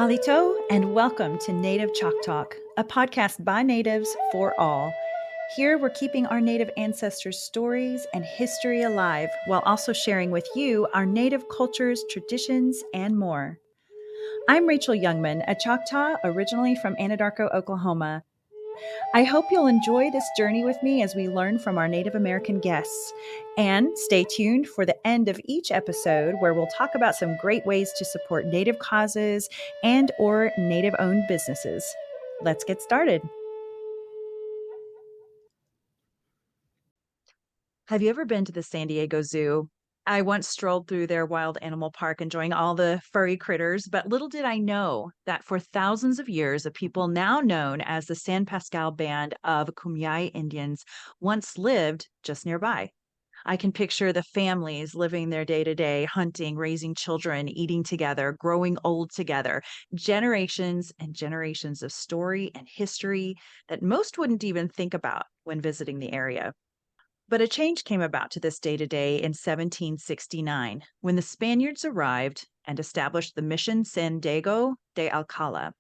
Halito, and welcome to Native Chalk Talk, a podcast by natives for all. Here we're keeping our Native ancestors' stories and history alive while also sharing with you our Native cultures, traditions, and more. I'm Rachel Youngman, a Choctaw originally from Anadarko, Oklahoma. I hope you'll enjoy this journey with me as we learn from our Native American guests. And stay tuned for the end of each episode where we'll talk about some great ways to support Native causes and or Native-owned businesses. Let's get started. Have you ever been to the San Diego Zoo? I once strolled through their wild animal park enjoying all the furry critters, but little did I know that for thousands of years, a people now known as the San Pasqual Band of Kumeyaay Indians once lived just nearby. I can picture the families living their day to day, hunting, raising children, eating together, growing old together, generations and generations of story and history that most wouldn't even think about when visiting the area. But a change came about to this day to day in 1769 when the Spaniards arrived and established the Mission San Diego de Alcala.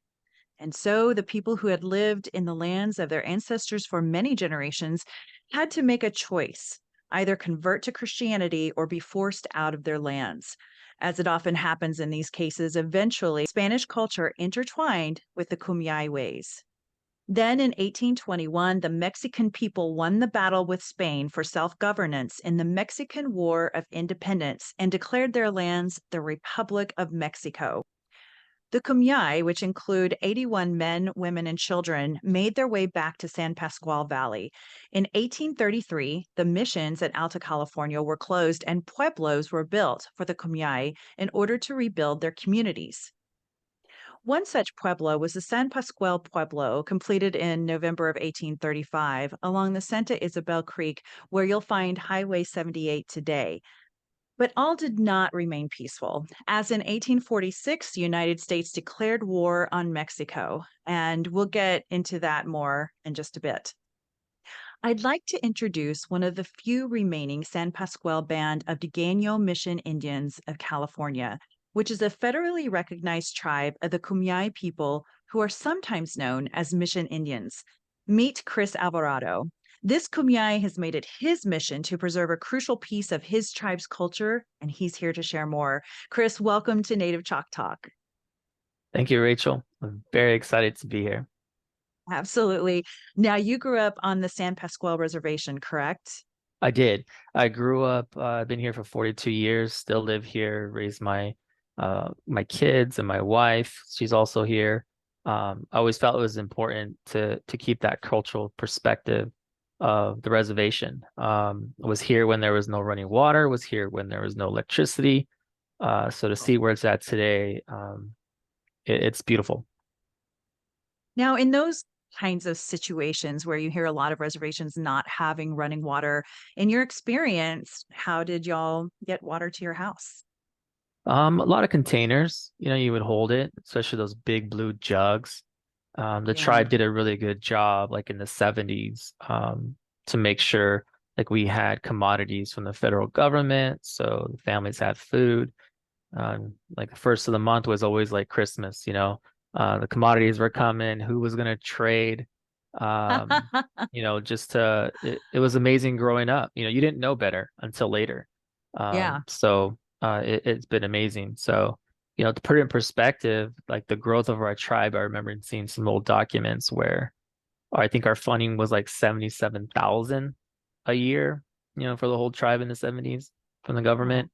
And so the people who had lived in the lands of their ancestors for many generations had to make a choice, either convert to Christianity or be forced out of their lands. As it often happens in these cases, eventually Spanish culture intertwined with the Kumeyaay ways. Then in 1821, the Mexican people won the battle with Spain for self-governance in the Mexican War of Independence and declared their lands the Republic of Mexico. The Kumeyaay, which include 81 men, women, and children, made their way back to San Pasqual Valley. In 1833, the missions in Alta California were closed and pueblos were built for the Kumeyaay in order to rebuild their communities. One such pueblo was the San Pasqual Pueblo, completed in November of 1835 along the Santa Isabel Creek, where you'll find Highway 78 today. But all did not remain peaceful, as in 1846, the United States declared war on Mexico, and we'll get into that more in just a bit. I'd like to introduce one of the few remaining San Pasqual Band of Degano Mission Indians of California, which is a federally recognized tribe of the Kumeyaay people who are sometimes known as Mission Indians. Meet Chris Alvarado. This Kumeyaay has made it his mission to preserve a crucial piece of his tribe's culture, and he's here to share more. Chris, welcome to Native Chalk Talk. Thank you, Rachel. I'm very excited to be here. Absolutely. Now, you grew up on the San Pasqual Reservation, correct? I did. I grew up, I've been here for 42 years, still live here, raised my kids and my wife. She's also here. I always felt it was important to keep that cultural perspective of the reservation. I was here when there was no running water, was here when there was no electricity. So to see where it's at today, it's beautiful. Now, in those kinds of situations where you hear a lot of reservations not having running water, in your experience, how did y'all get water to your house? A lot of containers, you would hold it, especially those big blue jugs. The Yeah. tribe did a really good job, like in the 70s, to make sure like we had commodities from the federal government, so the families had food. Like the first of the month was always like Christmas. The commodities were coming, who was gonna trade? Um, it was amazing growing up. You didn't know better until later. Yeah. It's been amazing. So, to put it in perspective, like the growth of our tribe, I remember seeing some old documents where I think our funding was like 77,000 a year, for the whole tribe in the 70s from the Oh, government.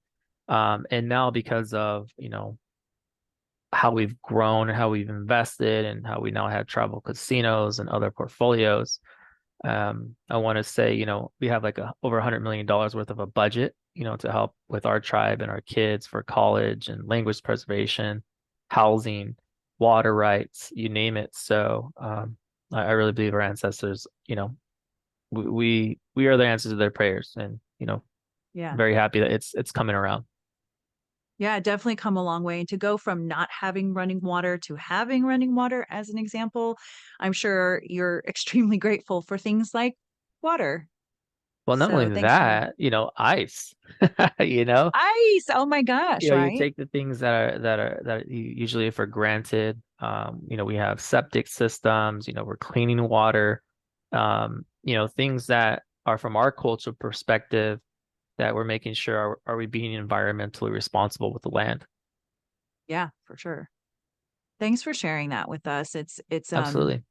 And now because of, how we've grown and how we've invested and how we now have travel casinos and other portfolios, I want to say, we have like over $100 million worth of a budget, to help with our tribe and our kids for college and language preservation, housing, water rights, you name it. So I really believe our ancestors, we are the answers to their prayers, and yeah. very happy that it's coming around. Yeah, definitely come a long way. And to go from not having running water to having running water, as an example, I'm sure you're extremely grateful for things like water. Well, not So only thanks for that, ice, you know, ice. Oh my gosh, you right? take the things that you usually for granted. We have septic systems, we're cleaning water, things that are from our cultural perspective that we're making sure are we being environmentally responsible with the land? Yeah, for sure. Thanks for sharing that with us. It's Absolutely.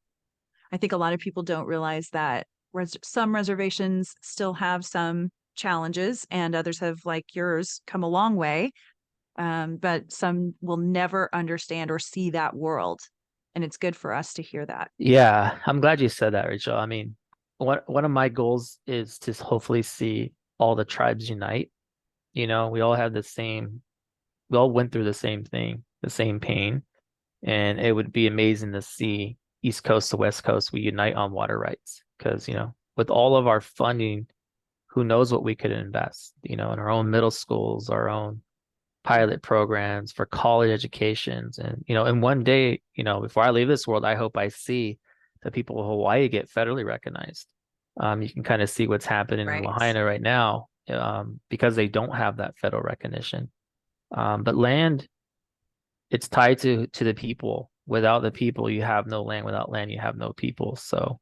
I think a lot of people don't realize that some reservations still have some challenges and others have, like yours, come a long way. But some will never understand or see that world. And it's good for us to hear that. Yeah, I'm glad you said that, Rachel. I mean, one of my goals is to hopefully see all the tribes unite. We all have we all went through the same thing, the same pain, and it would be amazing to see East Coast to West Coast we unite on water rights. Because, with all of our funding, who knows what we could invest, in our own middle schools, our own pilot programs for college educations. And one day, before I leave this world, I hope I see the people of Hawaii get federally recognized. You can kind of see what's happening in Right. Lahaina right now, because they don't have that federal recognition. But land, it's tied to the people. Without the people, you have no land. Without land, you have no people. So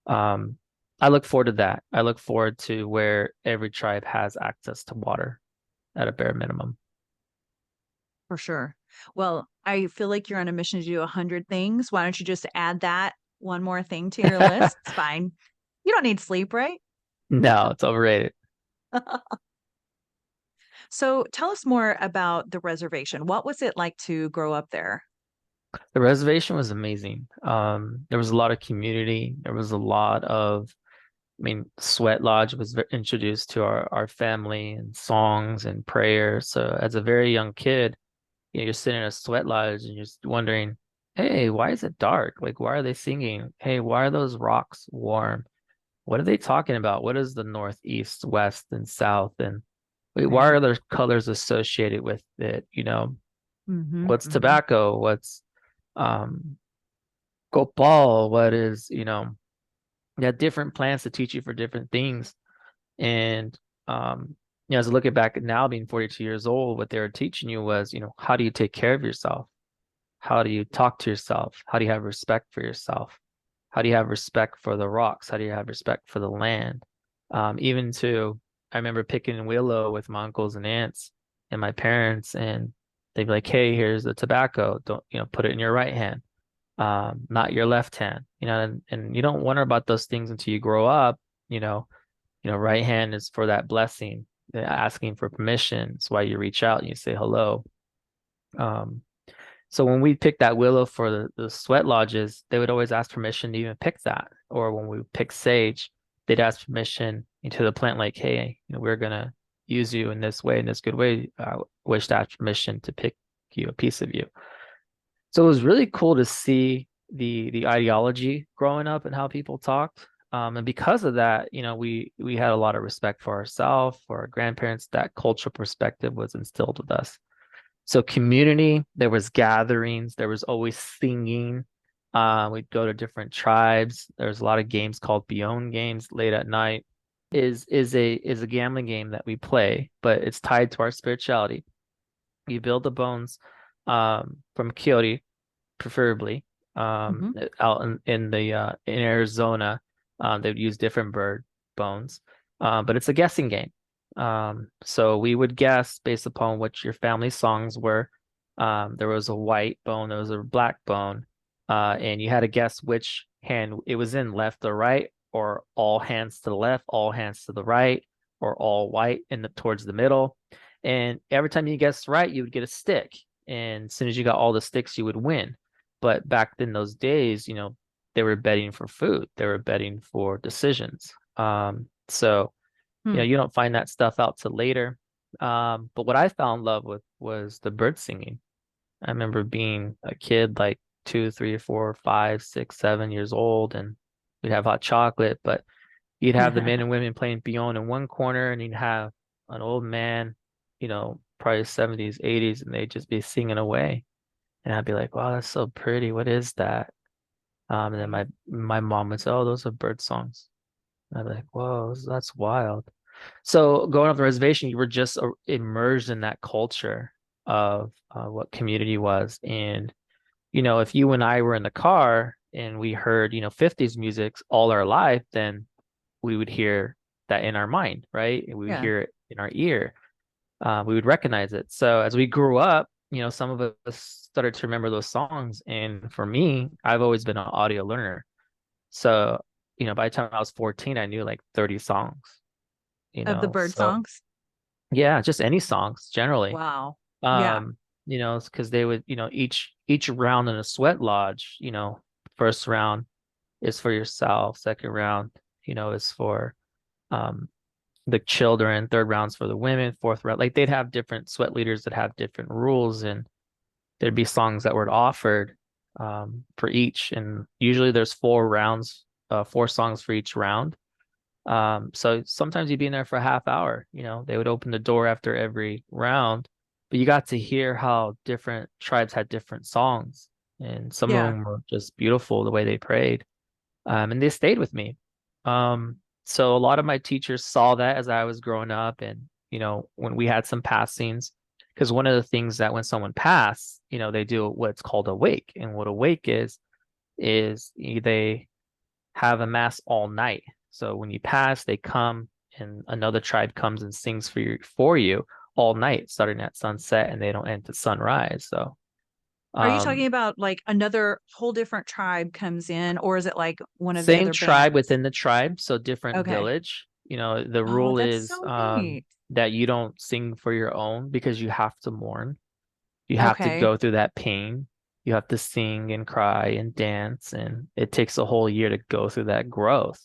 um, I look forward to that. I look forward to where every tribe has access to water at a bare minimum. For sure. Well, I feel like you're on a mission to do 100 things. Why don't you just add that one more thing to your list? It's fine. You don't need sleep, right? No, it's overrated. So tell us more about the reservation. What was it like to grow up there? The reservation was amazing. There was a lot of community. There was a lot of, Sweat Lodge was introduced to our family and songs and prayers. So as a very young kid, you're sitting in a sweat lodge and you're just wondering, hey, why is it dark? Like, why are they singing? Hey, why are those rocks warm? What are they talking about? What is the north, east, west, and south? And wait, why Right. are there colors associated with it? Mm-hmm. What's Mm-hmm. tobacco? What's um Gopal? What is, you have different plants to teach you for different things. And as I look at back at now being 42 years old, what they were teaching you was, how do you take care of yourself? How do you talk to yourself? How do you have respect for yourself? How do you have respect for the rocks? How do you have respect for the land? Even to, I remember picking willow with my uncles and aunts and my parents, and they'd be like, "Hey, here's the tobacco. Don't, put it in your right hand, not your left hand." And you don't wonder about those things until you grow up. You know, right hand is for that blessing, asking for permission. It's why you reach out and you say hello. Um, so when we picked that willow for the sweat lodges, they would always ask permission to even pick that. Or when we pick sage, they'd ask permission into the plant, like, hey, we're gonna use you in this way, in this good way. I wish to ask permission to pick you a piece of you. So it was really cool to see the ideology growing up and how people talked. And because of that, we had a lot of respect for ourselves, for our grandparents. That cultural perspective was instilled with us. So community, there was gatherings, there was always singing. We'd go to different tribes. There's a lot of games called Beyond games late at night. Is a gambling game that we play, but it's tied to our spirituality. You build the bones from Coyote, preferably Mm-hmm. out in the in Arizona. They would use different bird bones, but it's a guessing game. So we would guess based upon what your family songs were. There was a white bone, there was a black bone, and you had to guess which hand it was in, left or right, or all hands to the left, all hands to the right, or all white in towards the middle. And every time you guessed right, you would get a stick. And as soon as you got all the sticks, you would win. But back in those days, they were betting for food. They were betting for decisions. So, Hmm. you don't find that stuff out till later. But what I fell in love with was the bird singing. I remember being a kid, like 2, 3, 4, 5, 6, 7 years old, and we'd have hot chocolate, but you'd have the men and women playing Beyond in one corner, and you'd have an old man, probably 70s, 80s, and they'd just be singing away. And I'd be like, wow, that's so pretty. What is that? And then Right. my mom would say, oh, those are bird songs. I'm like, whoa, that's wild. So going off the reservation, you were just immersed in that culture of what community was. And, if you and I were in the car and we heard, 50s music all our life, then we would hear that in our mind, right? And we would Yeah. hear it in our ear. We would recognize it. So as we grew up, some of us started to remember those songs. And for me, I've always been an audio learner. So, by the time I was 14, I knew like 30 songs, Of the bird so songs. yeah, just any songs generally. Wow. Yeah. Um, because they would, each round in a sweat lodge, first round is for yourself, second round, is for um the children, third round's for the women, fourth round. Like they'd have different sweat leaders that have different rules, and there'd be songs that were offered for each. And usually there's 4 rounds, 4 songs for each round. So sometimes you'd be in there for a half hour. They would open the door after every round, but you got to hear how different tribes had different songs, and some of Yeah. them were just beautiful the way they prayed. And they stayed with me. So a lot of my teachers saw that as I was growing up, and when we had some passings, because one of the things that when someone passed, they do what's called a wake, and what a wake is they have a mass all night. So when you pass, they come and another tribe comes and sings for you all night, starting at sunset, and they don't end at sunrise. So Are you talking um, about like another whole different tribe comes in, or is it like one of the same other tribe bands? within the tribe, so different Okay. village. The Oh, rule that's is so neat. that you don't sing for your own because you have to mourn. You have to Okay. go through that pain. You have to sing and cry and dance, and it takes a whole year to go through that growth.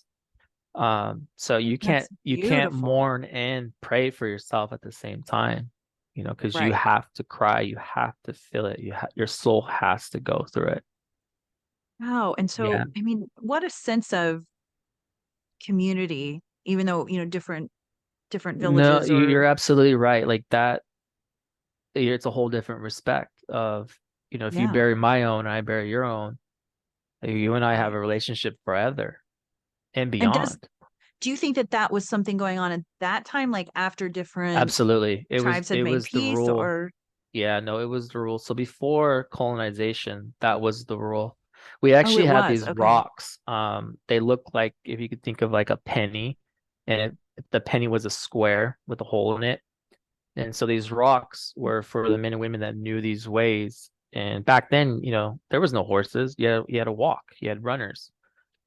So you can't That's you can't beautiful. mourn and pray for yourself at the same time, because you Right. have to cry, you have to feel it, your soul has to go through it. Wow. And so, Yeah. I mean, what a sense of community, even though, different No, villages or you're absolutely right. Like that, it's a whole different respect of, if you yeah. bury my own, I bury your own, you and I have Right. a relationship forever and And beyond. do you think that that was something going on at that time, like after different Absolutely. It was tribes had it made was the peace rule. or Yeah, no, it was the rule. So before colonization, that was the rule. We oh, actually it had was. these Okay. rocks. They look like, if you could think of like a penny, and the penny was a square with a hole in it. And so these rocks were for the men and women that knew these ways. And back then, there was no horses. You had to walk. You had runners.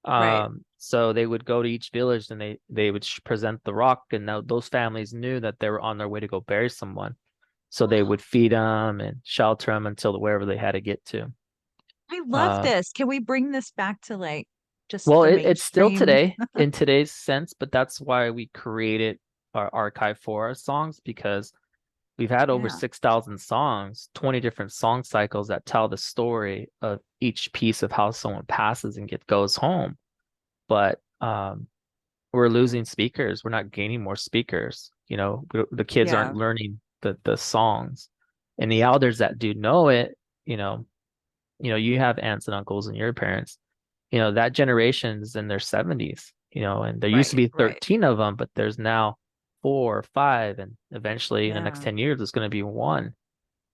Right. So they would go to each village and they would present the rock, and now those families knew that they were on their way to go bury someone. So they would feed them and shelter them until wherever they had to get to. I love Uh, this. Can we bring this back to like just well, the it's still mainstream? today in today's sense, but that's why we created our archive for our songs, because we've had over Yeah. 6,000 songs, 20 different song cycles that tell the story of each piece of how someone passes and goes home. But we're losing speakers. We're not gaining more speakers. The kids aren't Yeah. learning the songs, and the elders that do know it, you know, you have aunts and uncles and your parents. That generation's in their 70s. And there used to Right. be Right. 13 of them, but there's now 4 or 5, and eventually in the next Yeah. 10 years, it's going to be one.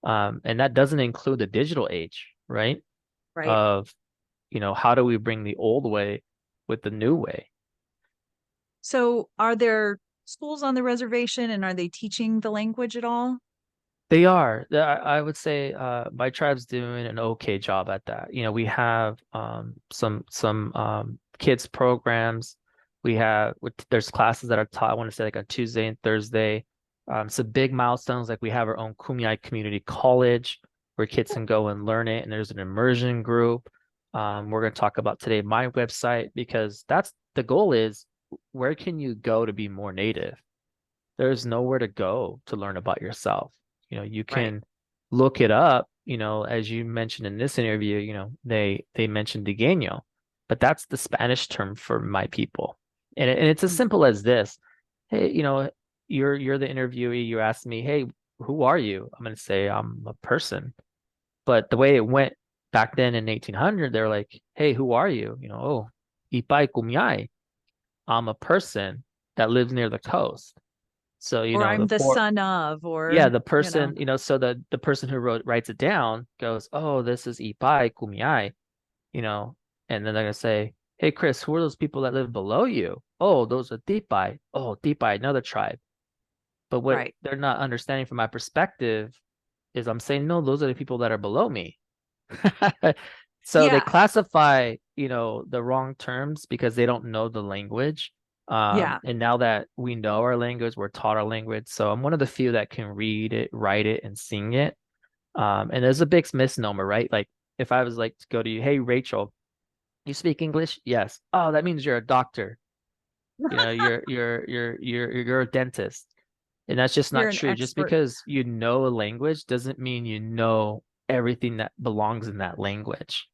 And that doesn't include the digital age, right? Right. Of, how do we bring the old way with the new way? So are there schools on the reservation and are they teaching the language at all? They are. I would say my tribe's doing an okay job at that. We have some kids programs. There's classes that are taught, I want to say like on Tuesday and Thursday. Some big milestones, like we have our own Kumeyaay Community College where kids can go and learn it, and there's an immersion group. We're going to talk about today my website, because that's the goal is, where can you go to be more native? There's nowhere to go to learn about yourself. You Right. can look it up, as you mentioned in this interview, they mentioned Digueño, but that's the Spanish term for my people. And it's as Mm. simple as this. Hey, you're the interviewee, you asked me, hey, who are you? I'm going to say I'm a person. But the way it went back then in 1800, they're like, hey, who are you? Oh, Ipai Kumeyaay. I'm a person that lives near the coast. So, Or I'm the son of, yeah, or, the person, so the person who writes it down goes, oh, this is Ipai Kumeyaay, you know, and then they're gonna say, hey, Chris, who are those people that live below you? Oh, those are Tipai. Oh, Tipai, another tribe. But what right. they're not understanding from my perspective is I'm saying, no, those are the people that are below me. So they Yeah. classify, the wrong terms because they don't know the language. Yeah. And now that we know our language, we're taught our language. So I'm one of the few that can read it, write it, and sing it. And there's a big misnomer, right? Like if I was like to go to you, hey, Rachel, you speak English? Yes. Oh, that means you're a doctor. You're a dentist. And that's just You're not an true. Just expert. because you know a language doesn't mean you know everything that belongs in that language.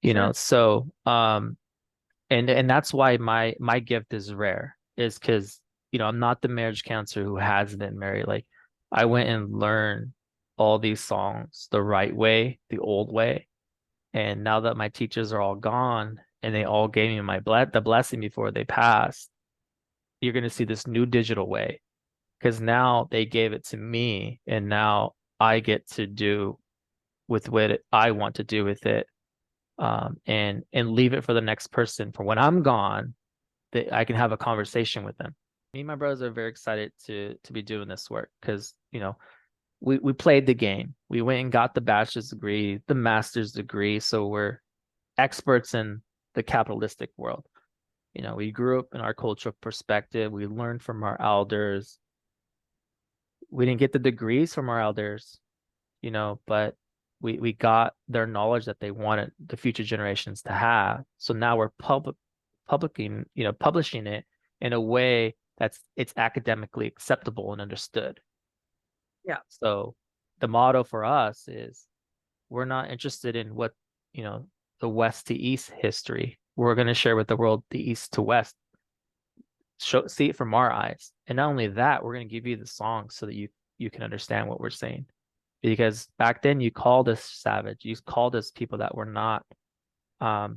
Sure. And that's why my gift is rare, is because, I'm not the marriage counselor who has been married. Like I went and learned all these songs the right way, the old way. And now that my teachers are all gone and they all gave me the blessing before they passed, you're gonna see this new digital way. Because now they gave it to me and now I get to do with what I want to do with it, and leave it for the next person for when I'm gone, that I can have a conversation with them. Me and my brothers are very excited to be doing this work because, we played the game. We went and got the bachelor's degree, the master's degree, so we're experts in the capitalistic world. We grew up in our cultural perspective. We learned from our elders. We didn't get the degrees from our elders, but we got their knowledge that they wanted the future generations to have. So now we're publishing it in a way it's academically acceptable and understood. Yeah. So the motto for us is we're not interested in what, the West to East history. We're going to share with the world the East to West, see it from our eyes. And not only that, we're going to give you the song so that you can understand what we're saying. Because back then you called us savage, you called us people that were not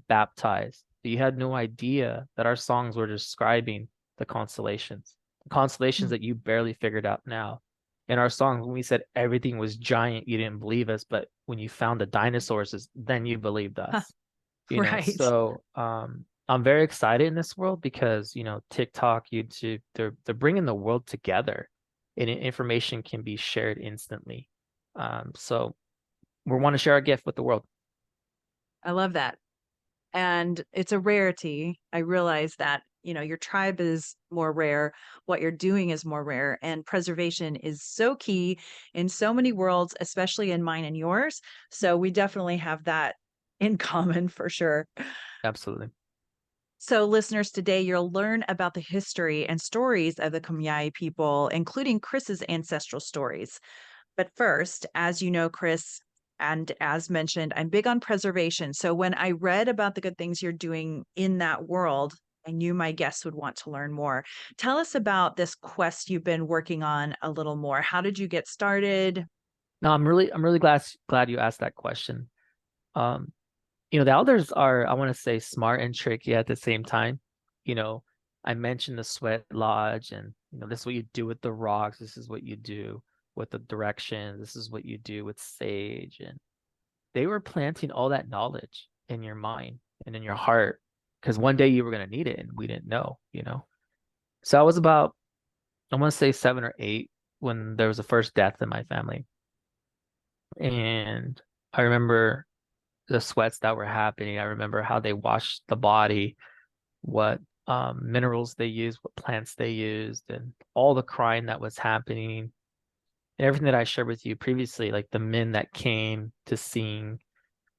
baptized. You had no idea that our songs were describing the constellations Mm. that you barely figured out now. In our songs, when we said everything was giant, you didn't believe us, but when you found the dinosaurs, then you believed Huh. us. Right. So I'm very excited in this world because TikTok, YouTube, they're bringing the world together, and information can be shared instantly. So we want to share our gift with the world. I love that. And it's a rarity. I realize that, your tribe is more rare, what you're doing is more rare, and preservation is so key in so many worlds, especially in mine and yours. So we definitely have that in common for sure. Absolutely. So, listeners, today you'll learn about the history and stories of the Kumeyaay people, including Chris's ancestral stories. But first, as you know, Chris, and as mentioned, I'm big on preservation. So when I read about the good things you're doing in that world, I knew my guests would want to learn more. Tell us about this quest you've been working on a little more. How did you get started? No, I'm really glad you asked that question. Um, the elders are, I want to say, smart and tricky at the same time. You know, I mentioned the sweat lodge, and this is what you do with the rocks. This is what you do with the direction. This is what you do with sage, and they were planting all that knowledge in your mind and in your heart because one day you were going to need it, and we didn't know. So I was about, I want to say 7 or 8 when there was the first death in my family, and I remember the sweats that were happening. I remember how they washed the body, what minerals they used, what plants they used, and all the crying that was happening. And everything that I shared with you previously, like the men that came to sing.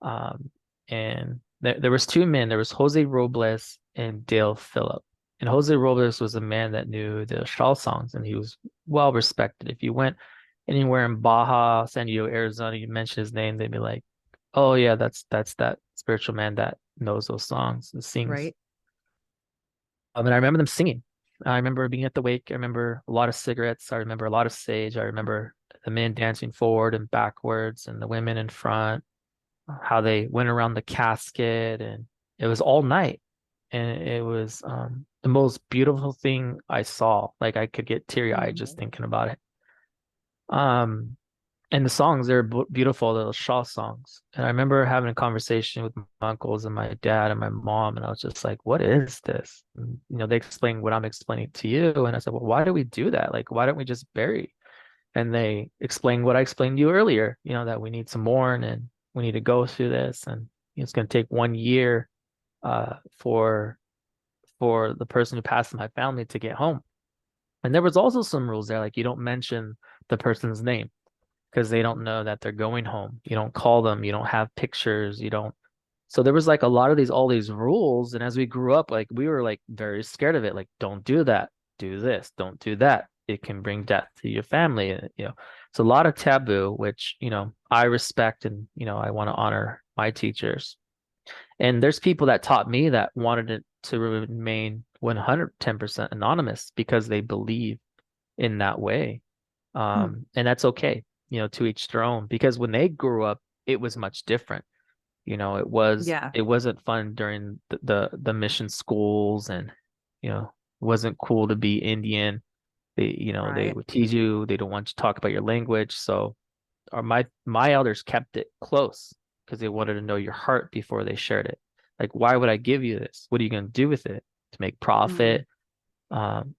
Um, and there was 2 men. There was Jose Robles and Dale Phillip. And Jose Robles was a man that knew the shawl songs, and he was well respected. If you went anywhere in Baja, San Diego, Arizona, you mention his name, they'd be like, "Oh yeah, that's that spiritual man that knows those songs and sings." Right. And I remember them singing. I remember being at the wake. I remember a lot of cigarettes. I remember a lot of sage. I remember the men dancing forward and backwards, and the women in front, how they went around the casket, and it was all night. and it was the most beautiful thing I saw. Like I could get teary-eyed just Mm. thinking about it. Um, and the songs, they're beautiful, little Shaw songs. And I remember having a conversation with my uncles and my dad and my mom, and I was just like, "What is this?" And, they explained what I'm explaining to you, and I said, "Well, why do we do that? Like, why don't we just bury?" And they explained what I explained to you earlier, that we need to mourn and we need to go through this, and it's going to take 1 year for the person who passed in my family to get home. And there was also some rules there, like you don't mention the person's name because they don't know that they're going home. You don't call them, you don't have pictures, you don't. So there was like a lot of all these rules. And as we grew up, like we were like very scared of it. Like, don't do that, do this, don't do that. It can bring death to your family. It's a lot of taboo, which, I respect and, I want to honor my teachers. And there's people that taught me that wanted it to remain 110% anonymous because they believe in that way. Mm. And that's okay, to each their own. Because when they grew up, it was much different. Yeah, It wasn't fun during the mission schools, and it wasn't cool to be Indian. They right. would tease you. They don't want you to talk about your language. So, my elders kept it close because they wanted to know your heart before they shared it. Like, why would I give you this? What are you going to do with it? To make Mm. profit? Um,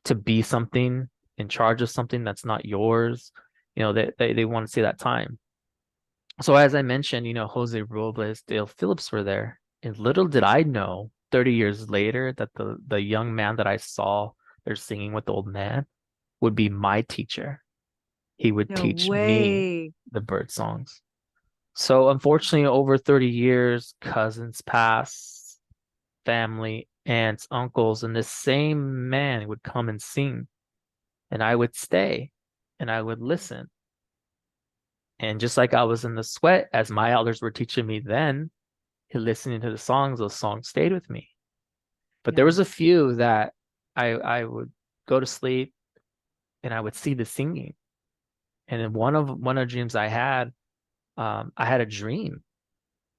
to be something in charge of something that's not yours? They want to see that time. So as I mentioned, Jose Robles, Dale Phillips were there. And little did I know 30 years later that the young man that I saw there singing with the old man would be my teacher. He would No teach me way. the bird songs. So unfortunately, over 30 years, cousins passed, family, aunts, uncles, and this same man would come and sing, and I would stay and I would listen. And just like I was in the sweat, as my elders were teaching me then, listening to the songs, those songs stayed with me. But there Yeah. was a few that I would go to sleep and I would see the singing. And in one of the dreams I had a dream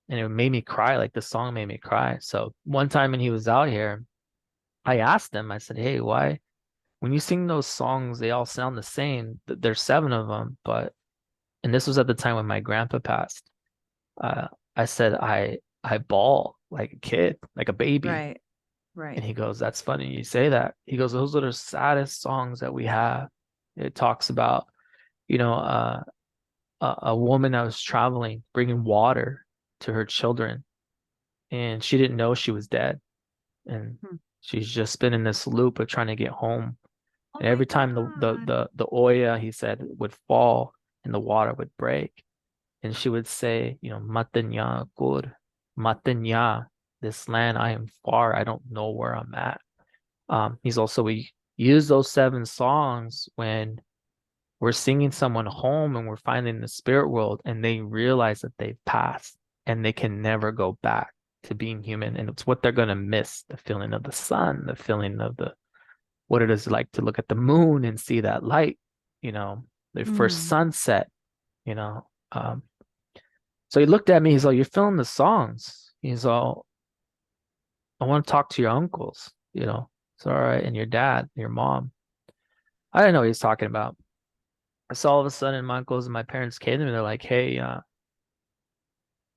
and it made me cry. Like the song made me cry. So one time when he was out here, I asked him, I said, "Hey, why when you sing those songs, they all sound the same? There's seven of them, but," and this was at the time when my grandpa passed. Uh, I said, I bawl like a kid, like a baby. Right. And Right. he goes, "That's funny you say that." He goes, "Those are the saddest songs that we have." It talks about, you know, uh, a woman that was traveling, bringing water to her children, and she didn't know she was dead. And Hmm. she's just been in this loop of trying to get home. Oh And my every time God. the Oya, he said, would fall and the water would break. And she would say, Matanya Kur, Matanya, this land, I am far, I don't know where I'm at. We use those seven songs when we're singing someone home and we're finding the spirit world and they realize that they've passed and they can never go back to being human. And it's what they're going to miss, the feeling of the sun, the feeling of what it is like to look at the moon and see that light, their first Mm. sunset, you know. So he looked at me, he's like, "You're feeling the songs." He's all, "I want to talk to your uncles, It's all right, and your dad, your mom." I didn't know what he was talking about. So all of a sudden, my uncles and my parents came to me. They're like, "Hey,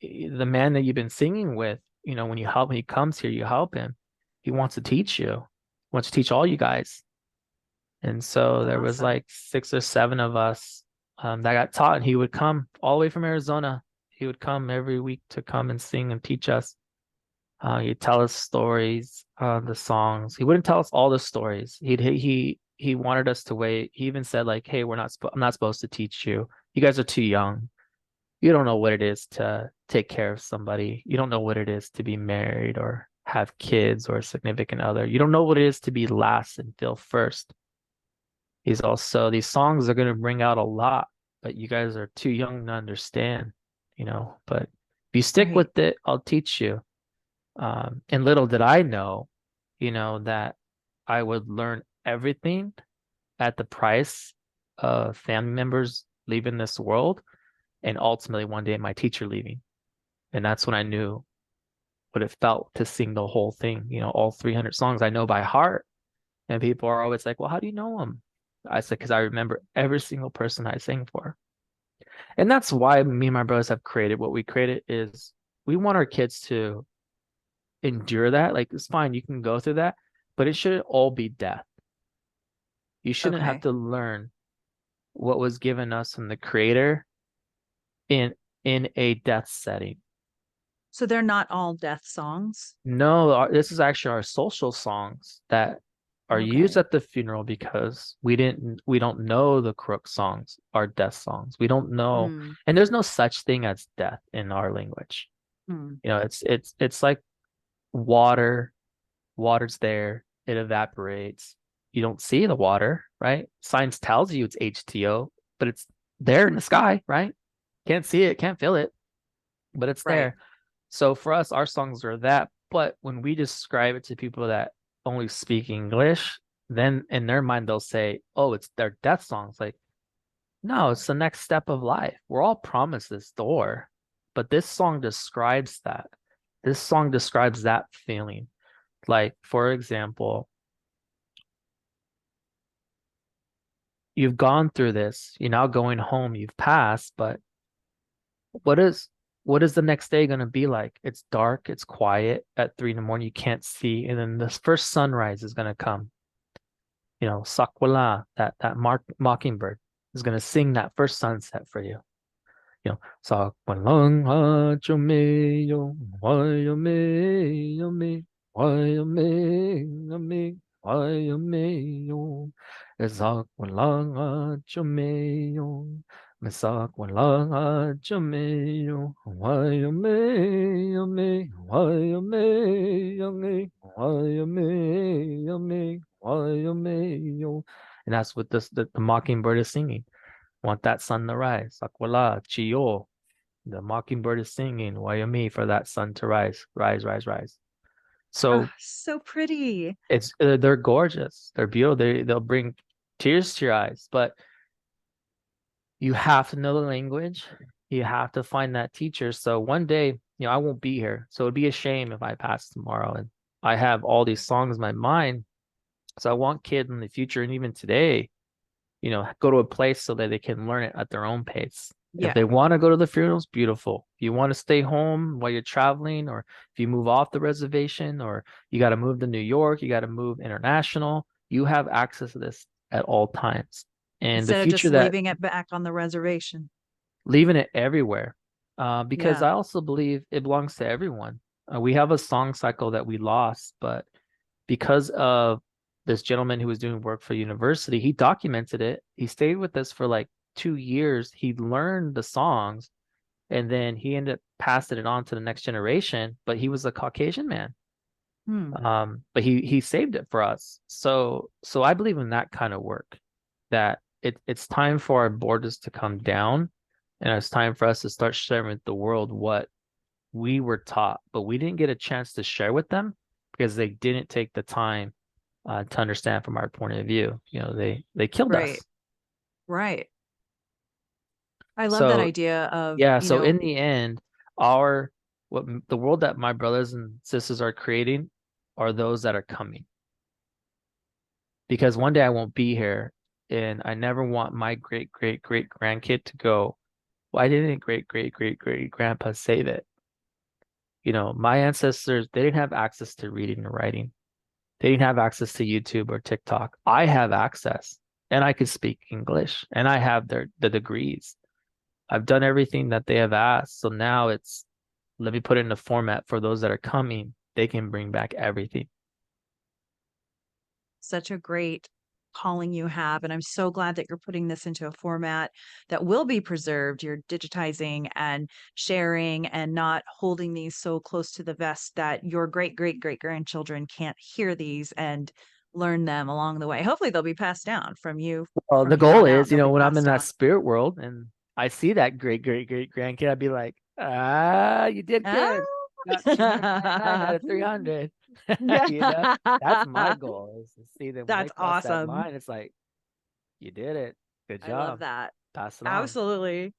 the man that you've been singing with, when he comes here, you help him. He wants to teach you. He wants to teach all you guys." And so there was Awesome. like 6 or 7 of us that got taught, and he would come all the way from Arizona. He would come every week to come and sing and teach us. He'd tell us stories, the songs. He wouldn't tell us all the stories. He wanted us to wait. He even said like, "Hey, I'm not supposed to teach you. You guys are too young. You don't know what it is to take care of somebody. You don't know what it is to be married or have kids or a significant other. You don't know what it is to be last and feel first." These songs are going to bring out a lot, but you guys are too young to understand, but if you stick Right. with it, I'll teach you. And little did I know, that I would learn everything at the price of family members leaving this world and ultimately one day my teacher leaving. And that's when I knew what it felt to sing the whole thing, all 300 songs I know by heart. And people are always like, well, how do you know them? I said, because I remember every single person I sang for. And that's why me and my brothers have created what we created is we want our kids to endure that. Like, it's fine, you can go through that, but it shouldn't all be death. You shouldn't have Okay. to learn what was given us from the creator in a death setting. So they're not all death songs. No, this is actually our social songs that are used Okay. at the funeral because we don't know the crook songs are death songs. We don't know, Mm, and there's no such thing as death in our language. mm. It's like water. Water's there, it evaporates. You don't see the water, right? Science tells you it's H2O, but it's there in the sky, right? Can't see it, can't feel it, but it's Right. there. So for us, our songs are that. But when we describe it to people that only speak English, then in their mind they'll say, "Oh, it's their death songs." Like, no, it's the next step of life. We're all promised this door, but this song describes that. This song describes that feeling. Like, for example, you've gone through this, you're now going home, you've passed, but what is what is the next day going to be like? It's dark, it's quiet at 3 in the morning, you can't see, and then this first sunrise is going to come. Sakwala, that mockingbird is going to sing that first sunset for you. Sakwalang ha chumeyo, wayame, wayame, wayame, Sakwalang ha chumeyo, Sakwalang ha chumeyo, wayame, wayame. And that's what the mockingbird is singing. Want that sun to rise. Sakwala, Chiyo. The mockingbird is singing, Wyoming, for that sun to rise. Rise, rise, rise. Oh, So so pretty. they're gorgeous. They're beautiful. They'll bring tears to your eyes, but you have to know the language. You have to find that teacher. So one day, I won't be here. So it'd be a shame if I pass tomorrow and I have all these songs in my mind. So I want kids in the future and even today go to a place so that they can learn it at their own pace. If Yeah. they want to go to the funerals, beautiful. If you want to stay home while you're traveling, or if you move off the reservation, or you got to move to New York, you got to move international, you have access to this at all times. And the Instead of future just that leaving it back on the reservation. leaving it everywhere, because Yeah. I also believe it belongs to everyone. We have a song cycle that we lost, but because of this gentleman who was doing work for university, he documented it. He stayed with us for like 2 years. He learned the songs and then he ended up passing it on to the next generation. But he was a Caucasian man. Hmm. But he saved it for us. So I believe in that kind of work, that it's time for our borders to come down and it's time for us to start sharing with the world what we were taught, but we didn't get a chance to share with them because they didn't take the time to understand from our point of view. They killed Right. us. Right. I love that So idea of, yeah, so in the end, our the world that my brothers and sisters are creating are those that are coming. Because one day I won't be here, and I never want my great great great grandkid to go, why didn't great great great great grandpa say that? My ancestors, they didn't have access to reading and writing. They didn't have access to YouTube or TikTok. I have access and I could speak English and I have the degrees. I've done everything that they have asked. So now it's let me put it in a format for those that are coming. They can bring back everything. such a great calling you have. And I'm so glad that you're putting this into a format that will be preserved. You're digitizing and sharing and not holding these so close to the vest that your great, great, great grandchildren can't hear these and learn them along the way. Hopefully they'll be passed down Well, from the you goal on out. is, They'll be when I'm in passed that down. spirit world and I see that great great great grandkid, I'd be like, you did good. Got 299 out Ah. of 300. You know, Yeah. that's my goal is to see them when they That's cross that awesome. line. It's like, you did it. Good I love job. that. Pass it on. Absolutely.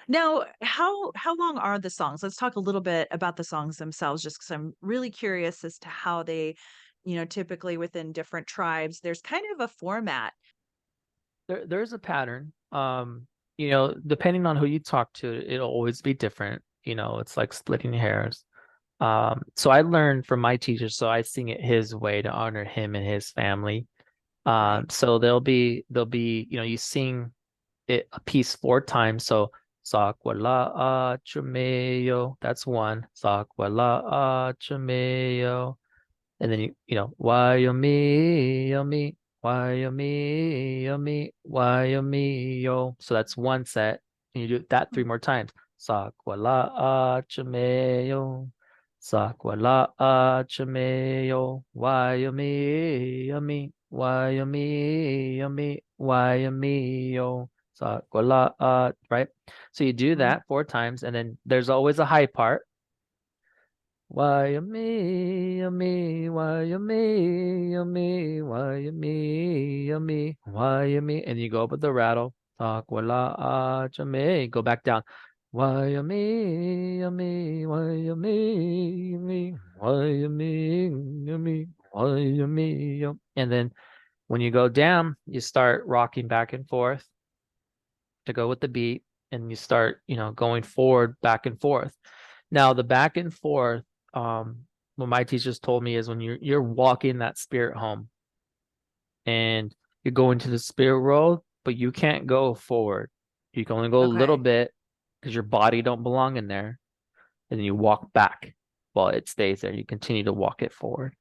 Now, how long are the songs? Let's talk a little bit about the songs themselves, just because I'm really curious as to how they, typically within different tribes, there's kind of a format. There's a pattern. Depending on who you talk to, it'll always be different. It's like splitting hairs. So I learned from my teacher, so I sing it his way to honor him and his family. Right. So there'll be, you sing it a piece 4 times. So Sakwala Chumeyo, that's one. Sakwala Chumeyo. And then why you me, yo me, why you me, yo me, why you me, yo. So that's one set. And you do that 3 more times. Sakwala Chumeyo. Sakwala Chumeyo. Why you me, yo me, why you me, yo me, why you me, yo. Sakwala, right? So you do Mhm. that 4 times, and then there's always a high part. Why you me, you me, why you me, you me, why you me, you me, why you me, and you go up with the rattle. Talk wala me, go back down. Why you me, you me, why you me, you me, why you me, you me, why you me, you. And then when you go down, you start rocking back and forth to go with the beat, and you start, going forward, back and forth. Now, the back and forth, what my teachers told me is when you're walking that spirit home and you're going to the spirit world, but you can't go forward. You can only go a little Okay. bit because your body don't belong in there, and then you walk back while it stays there. You continue to walk it forward.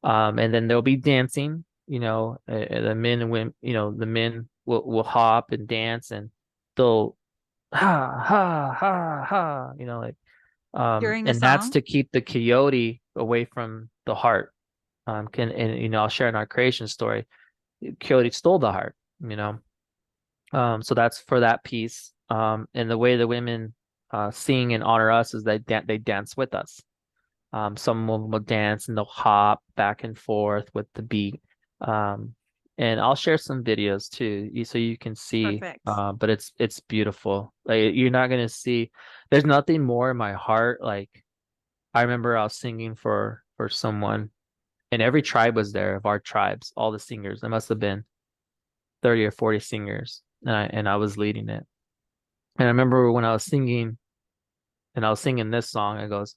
And then there'll be dancing. The men and women, the men will hop and dance, and they'll ha ha ha ha, like During the and that's song? to keep the coyote away from the heart. I'll share in our creation story. Coyote stole the heart, you know. So that's for that piece. And the way the women sing and honor us is they dance with us. Some will dance and they'll hop back and forth with the beat. Um, and I'll share some videos too, so you can see. Perfect. But it's beautiful. Like you're not gonna see. There's nothing more in my heart. Like I remember I was singing for someone, and every tribe was there of our tribes, all the singers. There must have been 30 or 40 singers, and I was leading it. And I remember when I was singing, and I was singing this song. It goes.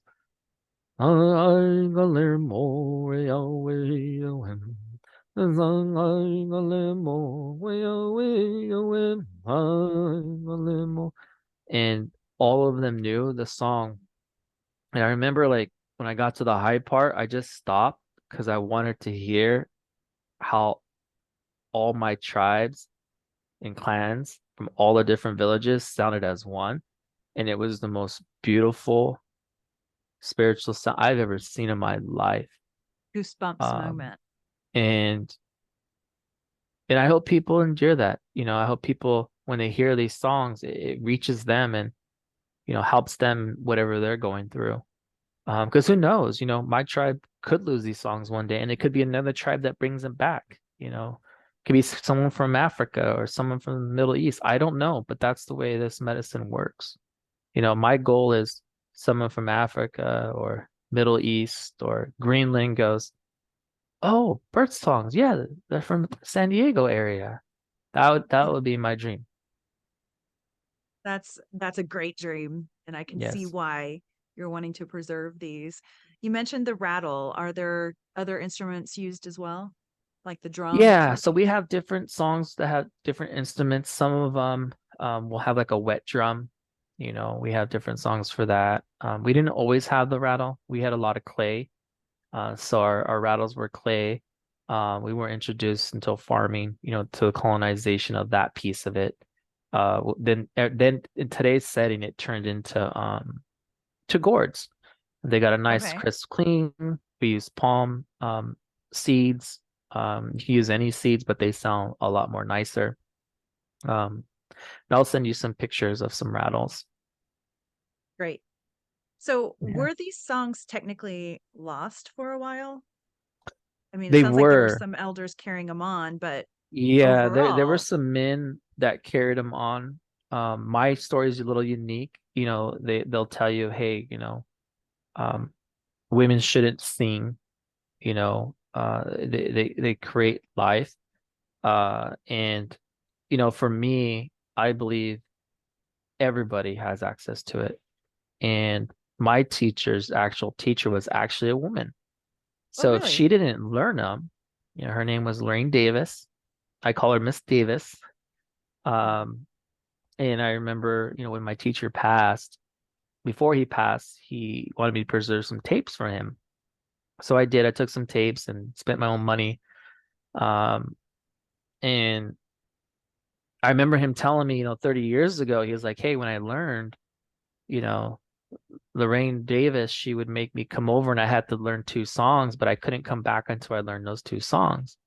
Ai ngale mo we we win. Ai ngale mo we win. Ai ngale mo. And all of them knew the song. And I remember like when I got to the high part, I just stopped because I wanted to hear how all my tribes and clans from all the different villages sounded as one. And it was the most beautiful spiritual sound I've ever seen in my life. Goosebumps Um, moment. and and I hope people endure that. I hope people when they hear these songs, it reaches them and helps them whatever they're going through. Because who knows? My tribe could lose these songs one day, and it could be another tribe that brings them back. Could be someone from Africa or someone from the Middle East. I don't know, but that's the way this medicine works. My goal is someone from Africa or Middle East or Greenland goes, oh, bird songs. Yeah, they're from San Diego area. That would be my dream. That's a great dream, and I can see Yes. why you're wanting to preserve these. You mentioned the rattle. Are there other instruments used as well? Like the drum? Yeah, so we have different songs that have different instruments. Some of them will have like a wet drum. We have different songs for that. We didn't always have the rattle. We had a lot of clay. So our rattles were clay. We weren't introduced until farming, to the colonization of that piece of it. Then in today's setting, it turned into to gourds. They got a nice Okay. crisp clean. We use palm seeds. You can use any seeds, but they sound a lot more nicer. And I'll send you some pictures of some rattles. Great. So, Yeah. were these songs technically lost for a while? I mean, it They sounds like there were were. some elders carrying them on, but Yeah, there were overall, some men that carried them on. My story is a little unique. They'll tell you, hey, um, women shouldn't sing. They create life. And for me, I believe everybody has access to it. And my teacher's actual teacher was actually a woman. Oh, So if really? she didn't learn them, her name was Lorraine Davis. I call her Miss Davis. Wow. Um, and I remember, when my teacher passed, before he passed, he wanted me to preserve some tapes for him. So I did. I took some tapes and spent my own money. Um, and I remember him telling me, 30 years ago, he was like, hey, when I learned, you know, Lorraine Davis, she would make me come over and I had to learn two songs, but I couldn't come back until I learned those two songs.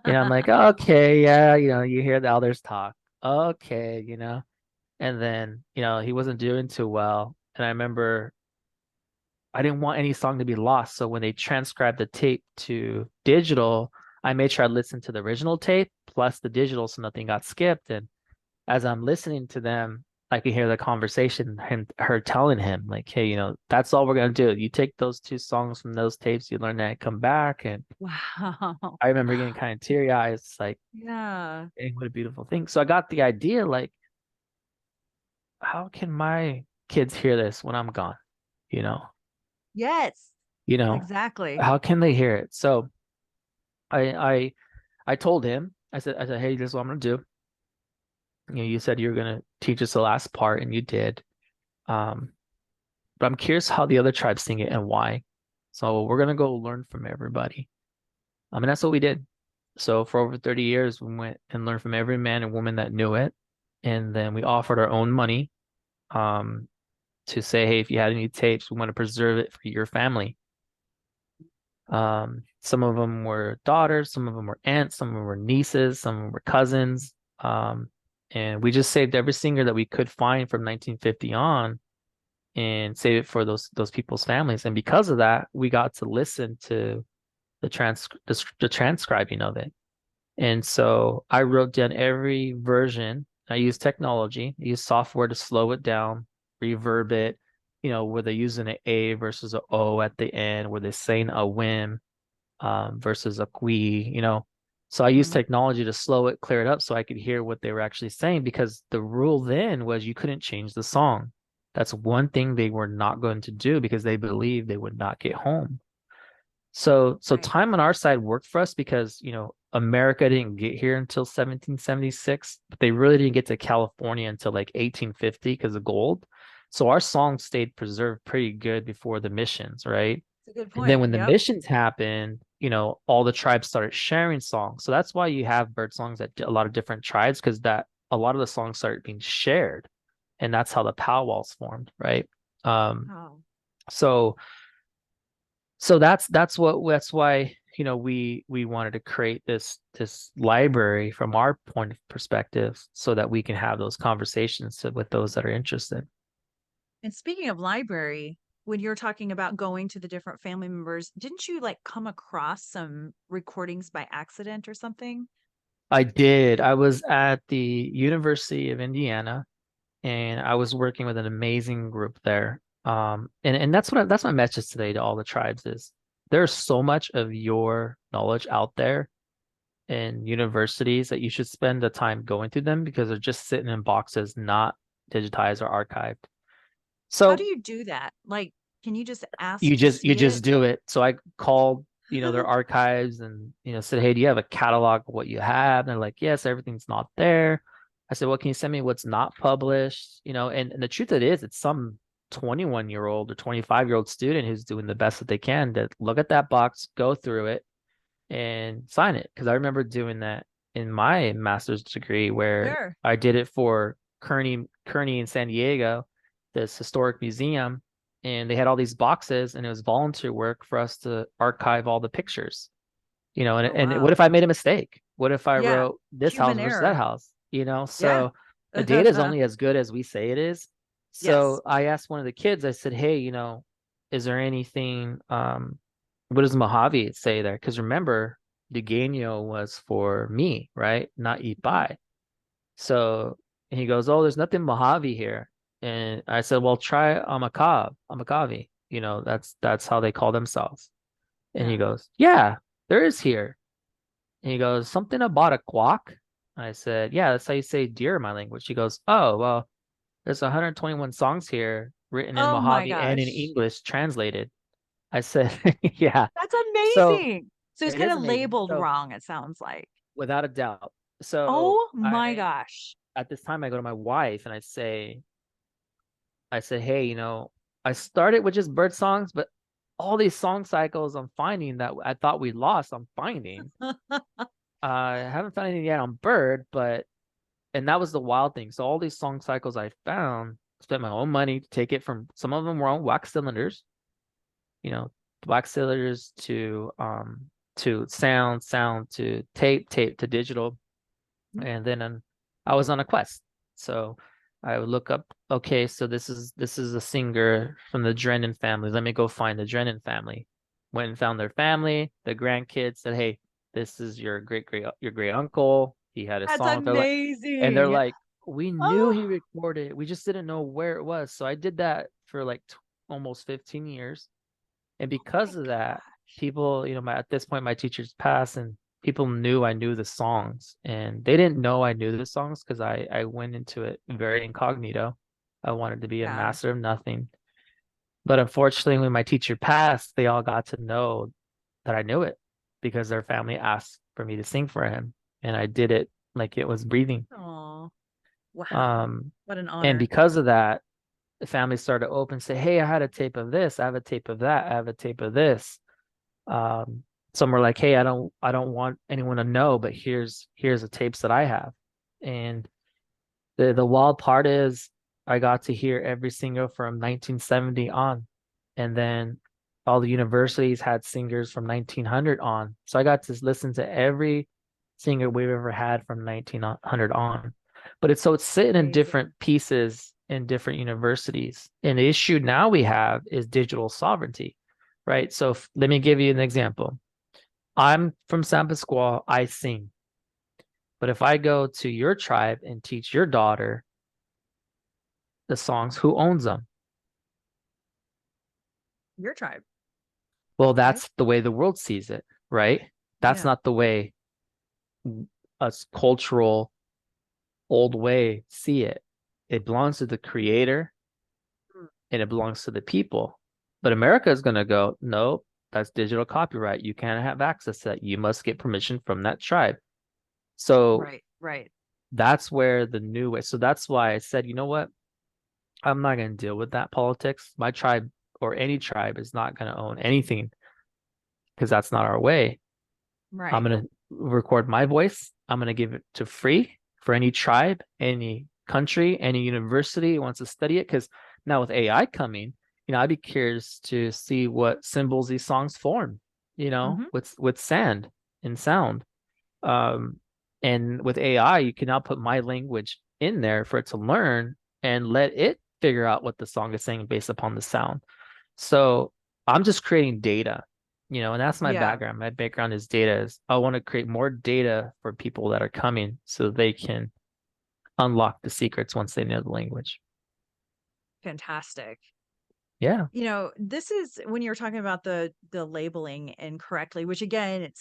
I'm like, okay, yeah, you hear the elders talk. Okay. And then, he wasn't doing too well. And I remember I didn't want any song to be lost. So when they transcribed the tape to digital, I made sure I listened to the original tape plus the digital so nothing got skipped. And as I'm listening to them, I can hear the conversation, her telling him, like, hey, that's all we're gonna do. You take those two songs from those tapes, you learn that, come back. And Wow. I remember getting kind of teary eyes, it's like, Yeah. dang, what a beautiful thing. So I got the idea, like, how can my kids hear this when I'm gone? You know, Yes, you know, exactly. how can they hear it? So I I I told him, I said, hey, this is what I'm gonna do. You said you were gonna teach us the last part, and you did. Um, but I'm curious how the other tribes sing it and why. So we're gonna go learn from everybody. And that's what we did. So for over 30 years, we went and learned from every man and woman that knew it. And then we offered our own money um, to say, hey, if you had any tapes, we want to preserve it for your family. Some of them were daughters, some of them were aunts, some of them were nieces, some of them were cousins. Um, and we just saved every singer that we could find from 1950 on and save it for those people's families. And because of that, we got to listen to the transcribing of it. And so I wrote down every version. I used technology, I used software to slow it down, reverb it, were they using an A versus a O at the end? Were they saying a whim versus a qui, So I used Hmm. technology to slow it, clear it up so I could hear what they were actually saying because the rule then was you couldn't change the song. That's one thing they were not going to do because they believed they would not get home. So Right. time on our side worked for us because, America didn't get here until 1776, but they really didn't get to California until like 1850 because of gold. So our song stayed preserved pretty good before the missions, right? It's a good And then point. when the Yep. missions happened, all the tribes started sharing songs. So that's why you have bird songs at a lot of different tribes because that a lot of the songs started being shared, and that's how the powwows formed, right? Um, Oh. so that's why we wanted to create this library from our point of perspective so that we can have those conversations with those that are interested. And speaking of library, when you're talking about going to the different family members, didn't you like come across some recordings by accident or something? I did. I was at the University of Indiana and I was working with an amazing group there. And that's my message today to all the tribes is there's so much of your knowledge out there in universities that you should spend the time going through them because they're just sitting in boxes, not digitized or archived. How do So you do that? Like, can you just you ask to just you see it? just do it. So I called, their archives and said, hey, do you have a catalog of what you have? And they're like, yes, everything's not there. I said, well, can you send me what's not published? And the truth of it is, it's some 21-year-old or 25-year-old student who's doing the best that they can to look at that box, go through it, and sign it. Because I remember doing that in my master's degree where Sure. I did it for Kearney in San Diego, this historic museum, and they had all these boxes, and it was volunteer work for us to archive all the pictures. And Oh, and what wow. if I made a mistake? What if I Yeah. wrote this house Human versus that error. house? Yeah. So the data is only as good as we say it is. Yes. So I asked one of the kids, I said, hey, is there anything what does Mojave say there? Because remember, Duganio was for me, right? Not Mhm. Ipai. So, And he goes, "Oh, there's nothing Mojave here." And I said, "Well, try Amakavi. That's how they call themselves." And he Yeah. goes, "Yeah, there is here." And he goes, "Something about a quack." I said, "Yeah, that's how you say deer in my language." He goes, "Oh, well, there's 121 songs here written in Oh my Mojave and in gosh. English translated." I said, "Yeah." That's So amazing. So it's it kind is of amazing. labeled So wrong, it sounds like. without a doubt. So Oh my I gosh. at this time I go to my wife and I say, "Hey, I started with just bird songs, but all these song cycles I'm finding that I thought we lost, I'm finding. I haven't found anything yet on bird, but and that was the wild thing. So all these song cycles I found, spent my own money to take it from some of them were on wax cylinders, you know, wax cylinders to sound to tape to digital. Mhm. And then I was on a quest. So I would look up, okay, so this is a singer from the Drennan family. Let me go find the Drennan family. Went and found their family, the grandkids said, "Hey, this is your great uncle. He had a That's song." And they're amazing. like, "We knew he Oh, recorded it. We just didn't know where it was." So I did that for like almost 15 years. And my because of that, gosh. people, at this point, my teachers passed and people knew I knew the songs. And they didn't know I knew the songs because I went into it very incognito. I wanted to be a Yeah. master of nothing. But unfortunately, when my teacher passed, they all got to know that I knew it because their family asked for me to sing for him. And I did it like it was breathing. Oh, wow. Um, What an and honor. because of that, the family started to open, say, "Hey, I had a tape of this, I have a tape of that, I have a tape of this." Um, some were like, "Hey, I don't want anyone to know, but here's the tapes that I have." And the wild part is I got to hear every single from 1970 on. And then all the universities had singers from 1900 on. So I got to listen to every singer we've ever had from 1900 on. But it's sitting in Amazing. different pieces in different universities. And the issue now we have is digital sovereignty, right? So let me give you an example. I'm from San Pasqual, I sing. But if I go to your tribe and teach your daughter the songs, who owns them? Your tribe, Well, right? that's the way the world sees it, right? That's Yeah. not the way us cultural old way see it. It belongs to the creator Mm. and it belongs to the people. But America is going to go, "No, that's digital copyright. You can't have access to that. You must get permission from that tribe." So Right, right. that's where the new way. So that's why I said, you know what? I'm not going to deal with that politics. My tribe or any tribe is not going to own anything because that's not our way. I'm Right. going to record my voice. I'm going to give it to free for any tribe, any country, any university who wants to study it. Because now with AI coming, I'd be curious to see what symbols these songs form, Hmm. with sand and sound. Um, and with AI, you can now put my language in there for it to learn and let it figure out what the song is saying based upon the sound. So I'm just creating data, and that's my Yeah, background. My background is data. Is I want to create more data for people that are coming so they can unlock the secrets once they know the language. fantastic. Yeah. This is when you're talking about the labeling incorrectly, which again,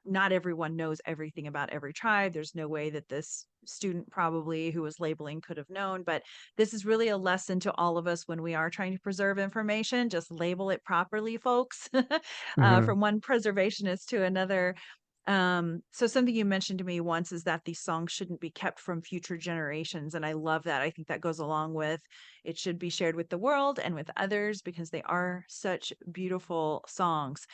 not everyone knows everything about every tribe. There's no way that this student probably who was labeling could have known, but this is really a lesson to all of us when we are trying to preserve information. Just label it properly, folks. Hmm. From one preservationist to another. So something you mentioned to me once is that these songs shouldn't be kept from future generations. And I love that. I think that goes along with it should be shared with the world and with others because they are such beautiful songs.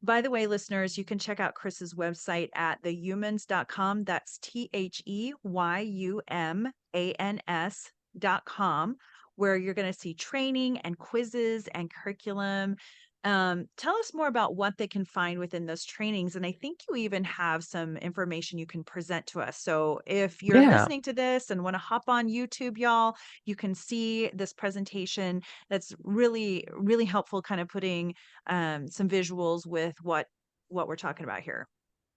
By the way, listeners, you can check out Chris's website at theyumans.com. That's THEYUMANS.com, where you're going to see training and quizzes and curriculum. Tell us more about what they can find within those trainings. And I think you even have some information you can present to us. So if you're Yeah. listening to this and want to hop on YouTube, y'all, you can see this presentation that's really, really helpful, kind of putting some visuals with what we're talking about here.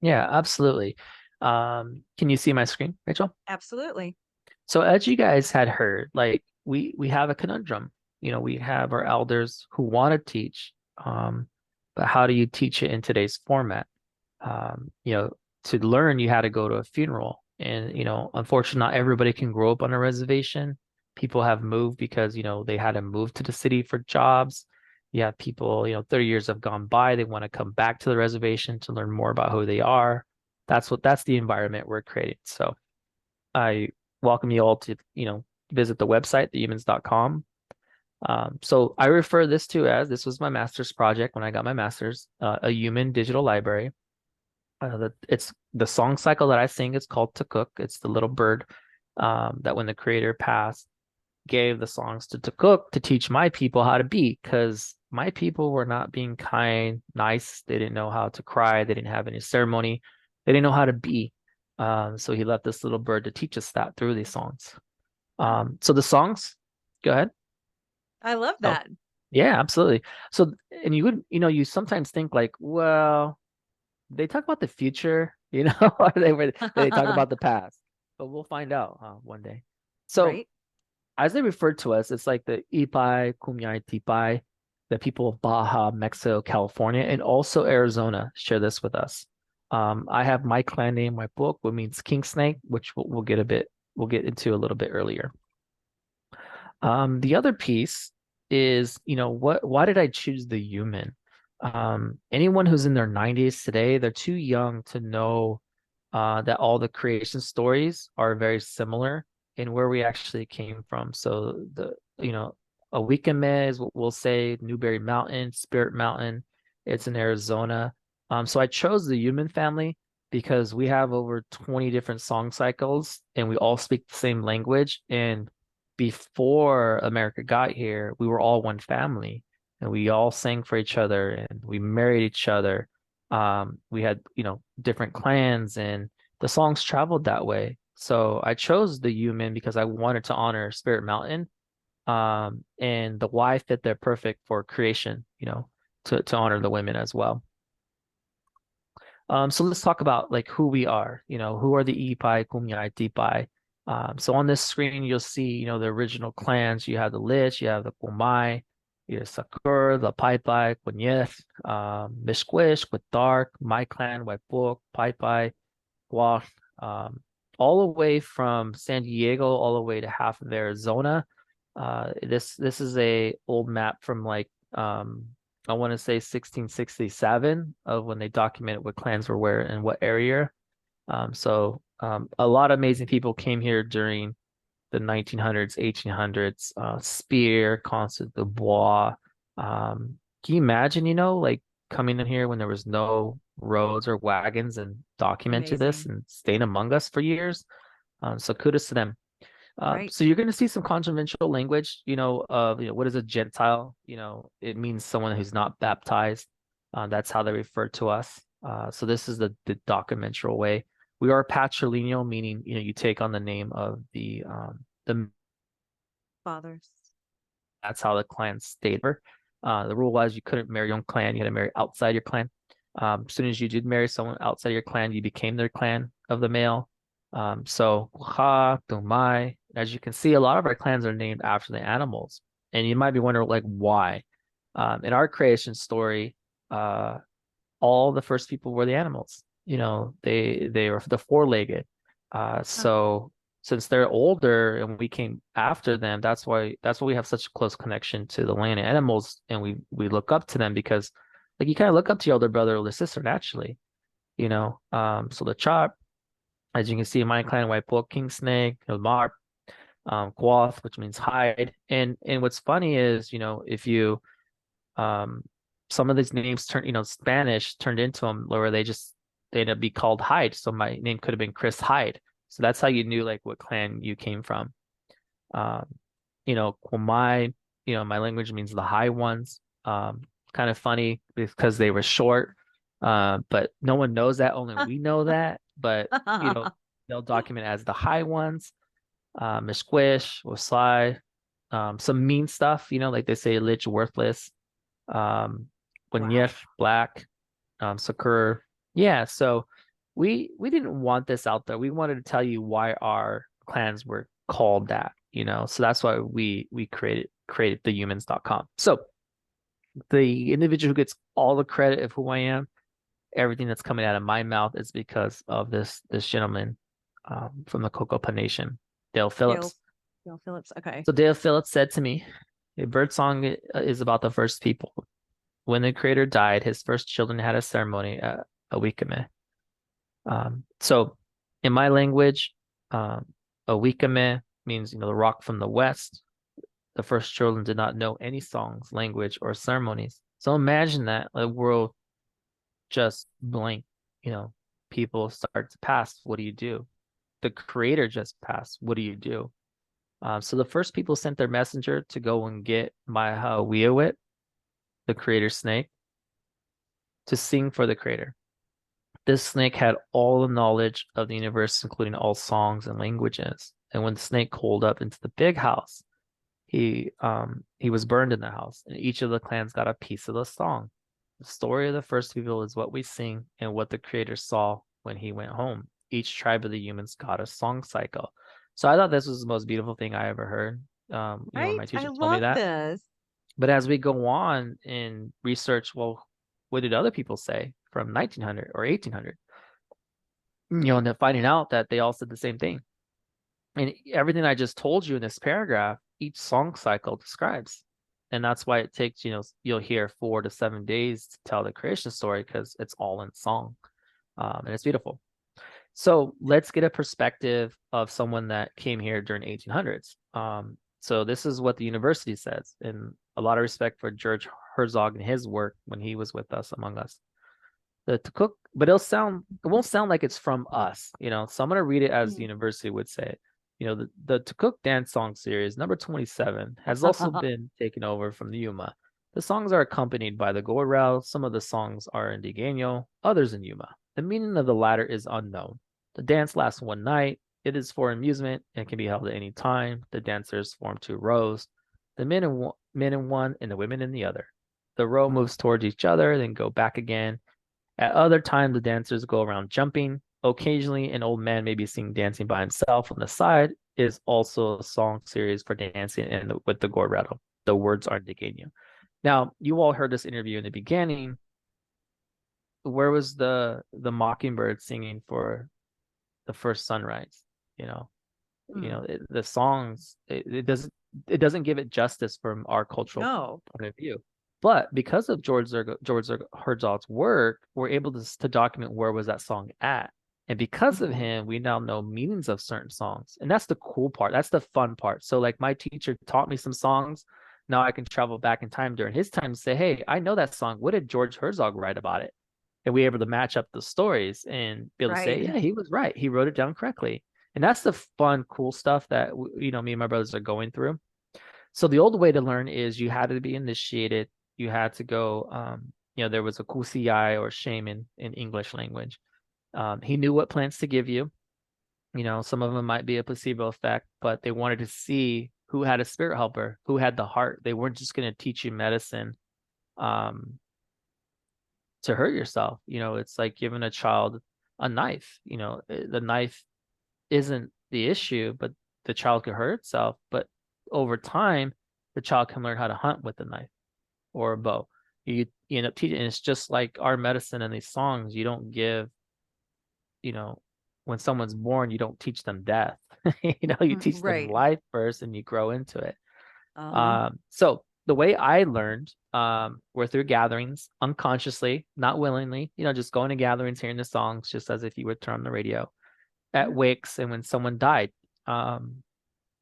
Yeah, absolutely. Can you see my screen, Rachel? Absolutely. So as you guys had heard, like we have a conundrum. We have our elders who want to teach, but how do you teach it in today's format? You know, to learn, you had to go to a funeral. And, unfortunately, not everybody can grow up on a reservation. People have moved because, they had to move to the city for jobs. You have people, 30 years have gone by. They want to come back to the reservation to learn more about who they are. That's the environment we're creating. So I welcome you all to, visit the website, thehumans.com. So I refer this was my master's project when I got my master's, a human digital library. It's the song cycle that I sing. It's called To Cook. It's the little bird that when the creator passed, gave the songs to Cook to teach my people how to be, because my people were not being kind, nice. They didn't know how to cry. They didn't have any ceremony. They didn't know how to be. So he left this little bird to teach us that through these songs. Wow. So the songs, go ahead. I love Oh, that. yeah, absolutely. So, and you sometimes think like, well, they talk about the future, or they talk about the past, but we'll find out one day. So Right? as they refer to us, it's like the Ipai, Kumeyaay, Tipai, the people of Baja, Mexico, California, and also Arizona share this with us. I have my clan name, my book, which means king snake, which we'll get into a little bit earlier. The other piece is, why did I choose the human? Anyone who's in their 90s today, they're too young to know that all the creation stories are very similar in where we actually came from. So a Awikame is what we'll say, Newberry Mountain, Spirit Mountain. It's in Arizona. So I chose the human family because we have over 20 different song cycles and we all speak the same language. And before America got here, we were all one family and we all sang for each other and we married each other. We had, different clans and the songs traveled that way. So I chose the human because I wanted to honor Spirit Mountain. And the Y fit there perfect for creation, to honor the women as well. So let's talk about like who we are, who are the Ipai, Kumeyaay, Tipai. So on this screen, you'll see, the original clans. You have the Lich, you have the Kumeyaay, you have Sakur, the Pai Pai, Kunyeth, Mishquish, with Dark, my clan, White Book, Pai Pai, Guac, all the way from San Diego, all the way to half of Arizona. This is a old map from like I want to say 1667 of when they documented what clans were where and what area. A lot of amazing people came here during the 1900s, 1800s. Spear, Constant Dubois. Can you imagine, like coming in here when there was no roads or wagons and documented this Amazing. and stayed among us for years? So kudos to them. Right. So you're going to see some controversial language, of, what is a Gentile? It means someone who's not baptized. That's how they refer to us. So this is the documental way. We are patrilineal, meaning, you take on the name of the Fathers. that's how the clan stayed. The rule was you couldn't marry your own clan, you had to marry outside your clan. As soon as you did marry someone outside your clan, you became their clan of the male. So Ha, Dumai, as you can see, a lot of our clans are named after the animals. And you might be wondering like why. In our creation story, all the first people were the animals. They were the four-legged. Huh. So since they're older and we came after them, that's why we have such a close connection to the land and animals, and we look up to them because like you kind of look up to your older brother or sister naturally. So the chop, as you can see in my clan, White Bull, King Snake, Mar, Quoth, which means hide. And what's funny is, if you um some of these names Spanish turned into them where they end up be called Hyde. So my name could have been Chris Hyde. So that's how you knew like what clan you came from. Um, Kwamai, my language means the high ones. Kind of funny because they were short. But no one knows that, only we know that. But they'll document as the high ones. Squish or Sly. Some mean stuff, like they say lich worthless, Wow. Gunyef, Black, Sakur. Yeah, so we didn't want this out there. We wanted to tell you why our clans were called that, so that's why we created thehumans.com. So the individual who gets all the credit of who I am, everything that's coming out of my mouth is because of this gentleman from the Cocopa Nation, Dale Dale, Phillips. Dale Phillips. Okay. So Dale Phillips said to me, a bird song is about the first people. When the creator died, his first children had a ceremony, a wikame. So in my language, a wikame means, the rock from the west. The first children did not know any songs, language, or ceremonies. So imagine that a world just blank, people start to pass. What do you do? The creator just passed. What do you do? So the first people sent their messenger to go and get my Wiawit, the creator snake, to sing for the creator. This snake had all the knowledge of the universe, including all songs and languages. And when the snake called up into the big house, he was burned in the house, and each of the clans got a piece of the song. The story of the first people is what we sing and what the creator saw when he went home. Each tribe of the humans got a song cycle. So I thought this was the most beautiful thing I ever heard. When Right. my I teacher told me love that. this. But as we go on in research, well, what did other people say from 1900 or 1800? And they're finding out that they all said the same thing. And everything I just told you in this paragraph, each song cycle describes. And that's why it takes, you'll hear 4 to 7 days to tell the creation story, because it's all in song. And it's beautiful. So let's get a perspective of someone that came here during 1800s. So this is what the university says, and a lot of respect for George Herzog and his work when he was with us, among us. The Tukuk, but it won't sound like it's from us, So I'm gonna read it as the university would say it. The Tukuk dance song series, number 27, has also been taken over from the Yuma. The songs are accompanied by the Goorao. Some of the songs are in Degeno, others in Yuma. The meaning of the latter is unknown. The dance lasts one night. It is for amusement and can be held at any time. The dancers form 2 rows, the men in one and the women in the other. The row moves towards each other, then go back again. At other times, the dancers go around jumping. Occasionally, an old man may be seen dancing by himself on the side. It is also a song series for dancing and with the gourd rattle. The words are Degeno. Now, you all heard this interview in the beginning. Where was the mockingbird singing for the first sunrise? The songs, it doesn't give it justice from our cultural No. point of view. But because of George Herzog's work, we're able to document where was that song at. And because of him, we now know meanings of certain songs. And that's the cool part. That's the fun part. So like my teacher taught me some songs. Now I can travel back in time during his time and say, hey, I know that song. What did George Herzog write about it? And we were able to match up the stories and be able to say, Right. yeah, he was right. He wrote it down correctly. And that's the fun, cool stuff that, me and my brothers are going through. So the old way to learn is you had to be initiated. You had to go, there was a kusiyai or shaman in English language. He knew what plants to give you. Some of them might be a placebo effect, but they wanted to see who had a spirit helper, who had the heart. They weren't just going to teach you medicine to hurt yourself. It's like giving a child a knife. The knife isn't the issue, but the child could hurt itself. But over time, the child can learn how to hunt with a knife or a bow. You end up teaching, and it's just like our medicine and these songs. You don't give, when someone's born, you don't teach them death. You teach them Right. life first, and you grow into it. Uh-huh. So the way I learned were through gatherings, unconsciously, not willingly. Just going to gatherings, hearing the songs, just as if you would turn on the radio at wakes and when someone died. And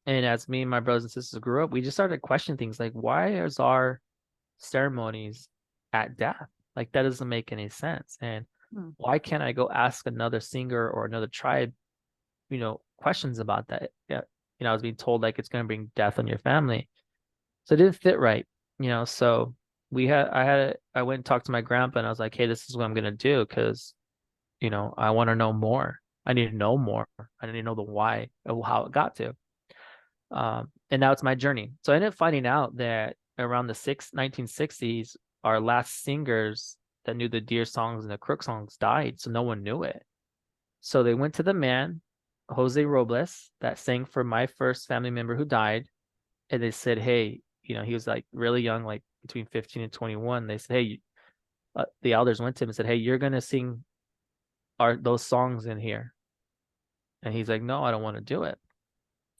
as me and my brothers and sisters grew up, we just started questioning things like, why is our ceremonies at death? Like that doesn't make any sense. And why can't I go ask another singer or another tribe, questions about that? Yeah. I was being told like it's going to bring death on your family. So it didn't fit right, so I went and talked to my grandpa and I was like, hey, this is what I'm going to do. Cause I want to know more. I need to know more. I need to know the why of how it got to. And now it's my journey. So I ended up finding out that around the 1960s, our last singers that knew the deer songs and the crook songs died. So no one knew it. So they went to the man Jose Robles that sang for my first family member who died. And they said, hey, he was like really young, like between 15 and 21. They said, hey, the elders went to him and said, hey, you're going to sing those songs in here. And he's like, no, I don't want to do it.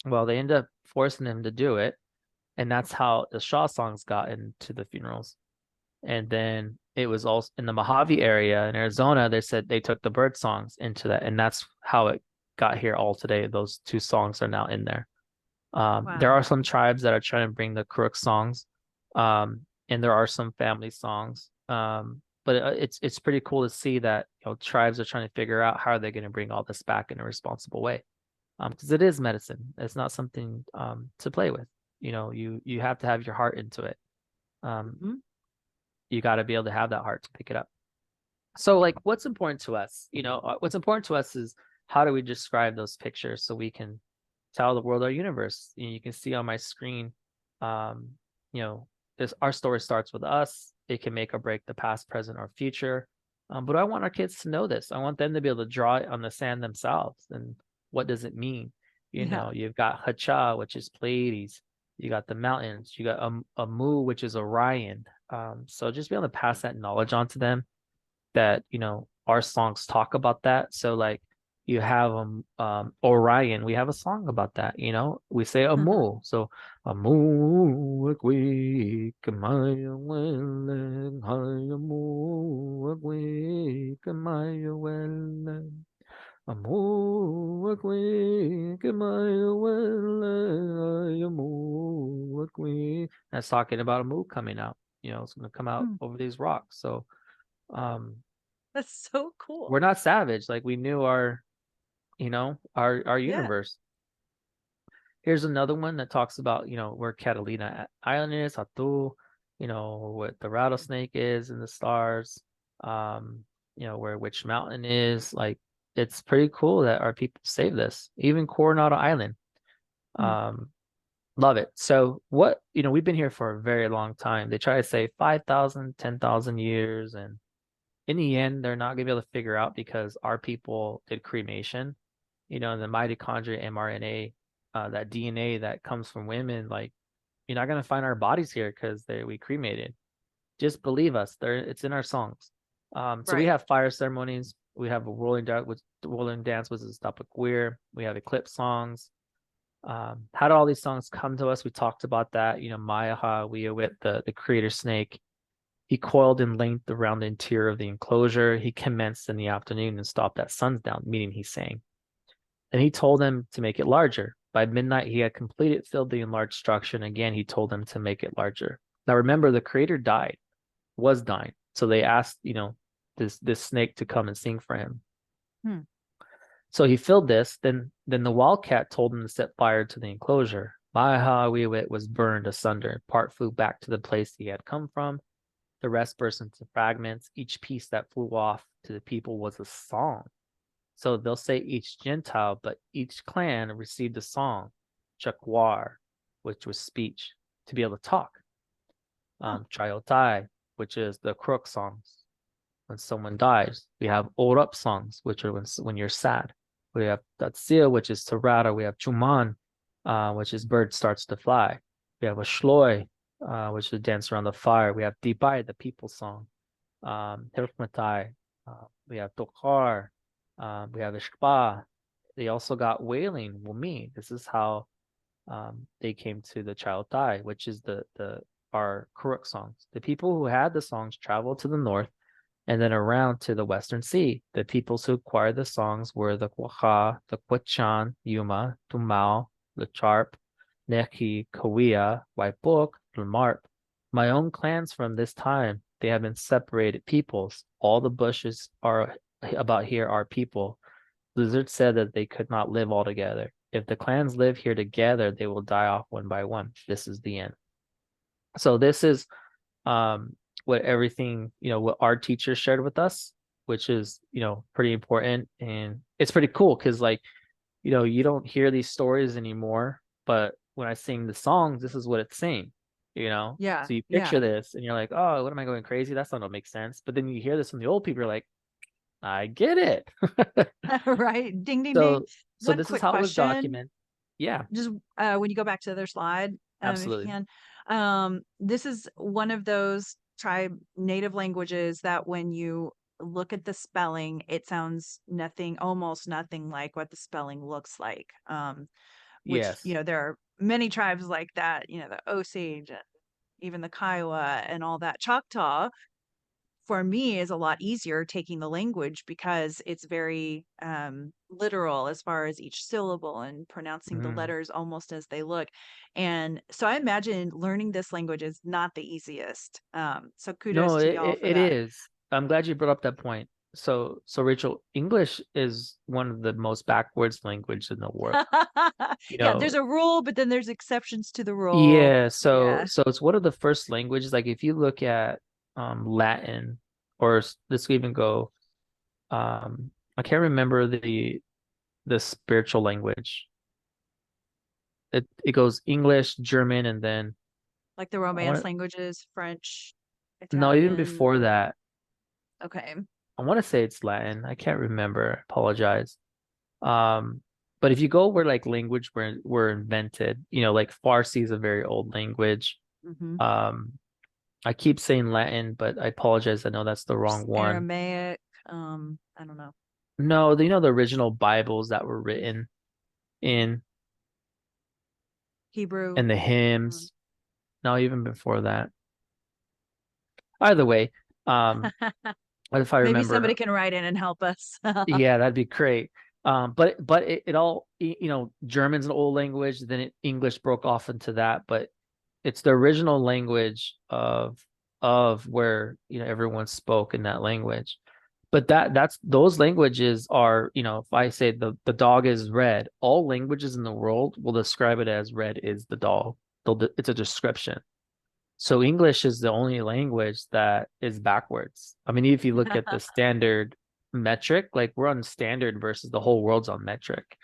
Well, they ended up forcing him to do it. And that's how the Shaw songs got into the funerals. And then it was also in the Mojave area in Arizona, they said they took the bird songs into that. And that's how it got here all today. Those two songs are now in there. There Wow. are some tribes that are trying to bring the Crook songs, and there are some family songs. But it's pretty cool to see that tribes are trying to figure out how are they going to bring all this back in a responsible way. Because it is medicine. It's not something to play with. You have to have your heart into it. Um, Mhm. you got to be able to have that heart to pick it up. So, like, what's important to us? What's important to us is how do we describe those pictures so we can tell the world our universe. You can see on my screen, um, you know, this our story starts with us. It can make or break the past, present, or future. But I want our kids to know this. I want them to be able to draw it on the sand themselves. And what does it mean? Yeah. You've got Hacha, which is Pleiades. You got the mountains. You got a Mu, which is Orion. So just be able to pass that knowledge on to them that our songs talk about that. So like you have Orion, we have a song about that. We say a moo. So a moo kamaya welen haya moo kamaya welen a moo kamaya welen haya moo. That's talking about a moo coming out. It's going to come out Hmm. over these rocks. So um That's so we're cool. not savage. Like we knew our Yeah. universe. Here's another one that talks about, where Catalina Island is, Hatu, what the rattlesnake is in the stars, um, where Witch Mountain is. Like it's pretty cool that our people save this. Even Coronado Island. Hmm. Um, love it. So we've been here for a very long time. They try to say 5,000, 10,000 years, and in the end, they're not gonna be able to figure out because our people did cremation, and the mitochondria, mRNA, that DNA that comes from women, like you're not gonna find our bodies here because we cremated. Just believe us, it's in our songs. So we Right. have fire ceremonies. We have a rolling dance, which is Tapakweer. We have eclipse songs. How do all these songs come to us? We talked about that. Mayaha, Wiawit, the creator snake. He coiled in length around the interior of the enclosure. He commenced in the afternoon and stopped at sundown, meaning he sang. Then he told them to make it larger. By midnight, he had completed, filled the enlarged structure, and again he told them to make it larger. Now remember, the creator was dying. So they asked, this snake to come and sing for him. Hmm. So he filled this. Then the wildcat told him to set fire to the enclosure. Mahawiwit was burned asunder. Part flew back to the place he had come from. The rest burst into fragments. Each piece that flew off to the people was a song. So they'll say each Gentile, but each clan received a song, Chakwar, which was speech, to be able to talk. Oh. Chayotai, which is the crook songs. When someone dies, we have Orup songs, which are when you're sad. We have Tatsia, which is Tarada. We have Chuman, which is bird starts to fly. We have a Shloi, which is dance around the fire. We have Dibai, the people song. Hirkmatai. We have Tokar. We have Ishpa. They also got wailing, Wumi. This is how they came to the Child Tai, which is the our Kuruk songs. The people who had the songs traveled to the north and then around to the Western Sea. The peoples who acquired the songs were the Quacha, the Quechan, Yuma, Tumao, the Charp, Neki, Kawia, Waipuk, Lamarp. My own clans from this time, they have been separated peoples. All the bushes are about here are people. Lizard said that they could not live all together. If the clans live here together, they will die off one by one. This is the end. So this is um, what everything, what our teachers shared with us, which is, pretty important. And it's pretty cool because like, you don't hear these stories anymore, but when I sing the songs, this is what it's saying. Yeah. So you Yeah. picture this and you're like, oh, what am I going crazy? That's not gonna make sense. But then you hear this from the old people, you're like, I get it. Right? Ding, ding, ding. So One this is quick how it was question. documented. Yeah, Just when you go back to the other slide, if you absolutely. can. This is one of those tribe native languages that when you look at the spelling, it sounds nothing, almost nothing like what the spelling looks like. Which, Yes. there are many tribes like that, the Osage and even the Kiowa and all that. Choctaw for me is a lot easier taking the language because it's very literal as far as each syllable and pronouncing the Mm. letters almost as they look. And so I imagine learning this language is not the easiest. So kudos No, to y'all for it that. is. I'm glad you brought up that point. So Rachel, English is one of the most backwards language in the world. You Yeah, there's know, a rule, but then there's exceptions to the rule. yeah, so Yeah. so it's one of the first languages. Like if you look at Latin, or let's even go, I can't remember the spiritual language. It goes English, German, and then Like the I want Romance to languages, French, no, even Italian. before that, Okay. I want to say it's Latin. I can't remember. Apologize. Um, but if you go where like language were invented, like Farsi is a very old language. Hmm. Um, I keep saying Latin, but I apologize. I know that's the wrong one. Aramaic. I don't know. No, the original Bibles that were written in Hebrew. and the hymns. No, even before that. Either way, um, if I Maybe somebody remember, can write in and help us. yeah, that'd be great. But it all, German's an old language, then English broke off into that, but it's the original language of where, everyone spoke in that language. But that's those languages are, if I say the dog is red, all languages in the world will describe it as red is the dog. It's a description. So English is the only language that is backwards. I mean, if you look at the standard metric, like we're on standard versus the whole world's on metric.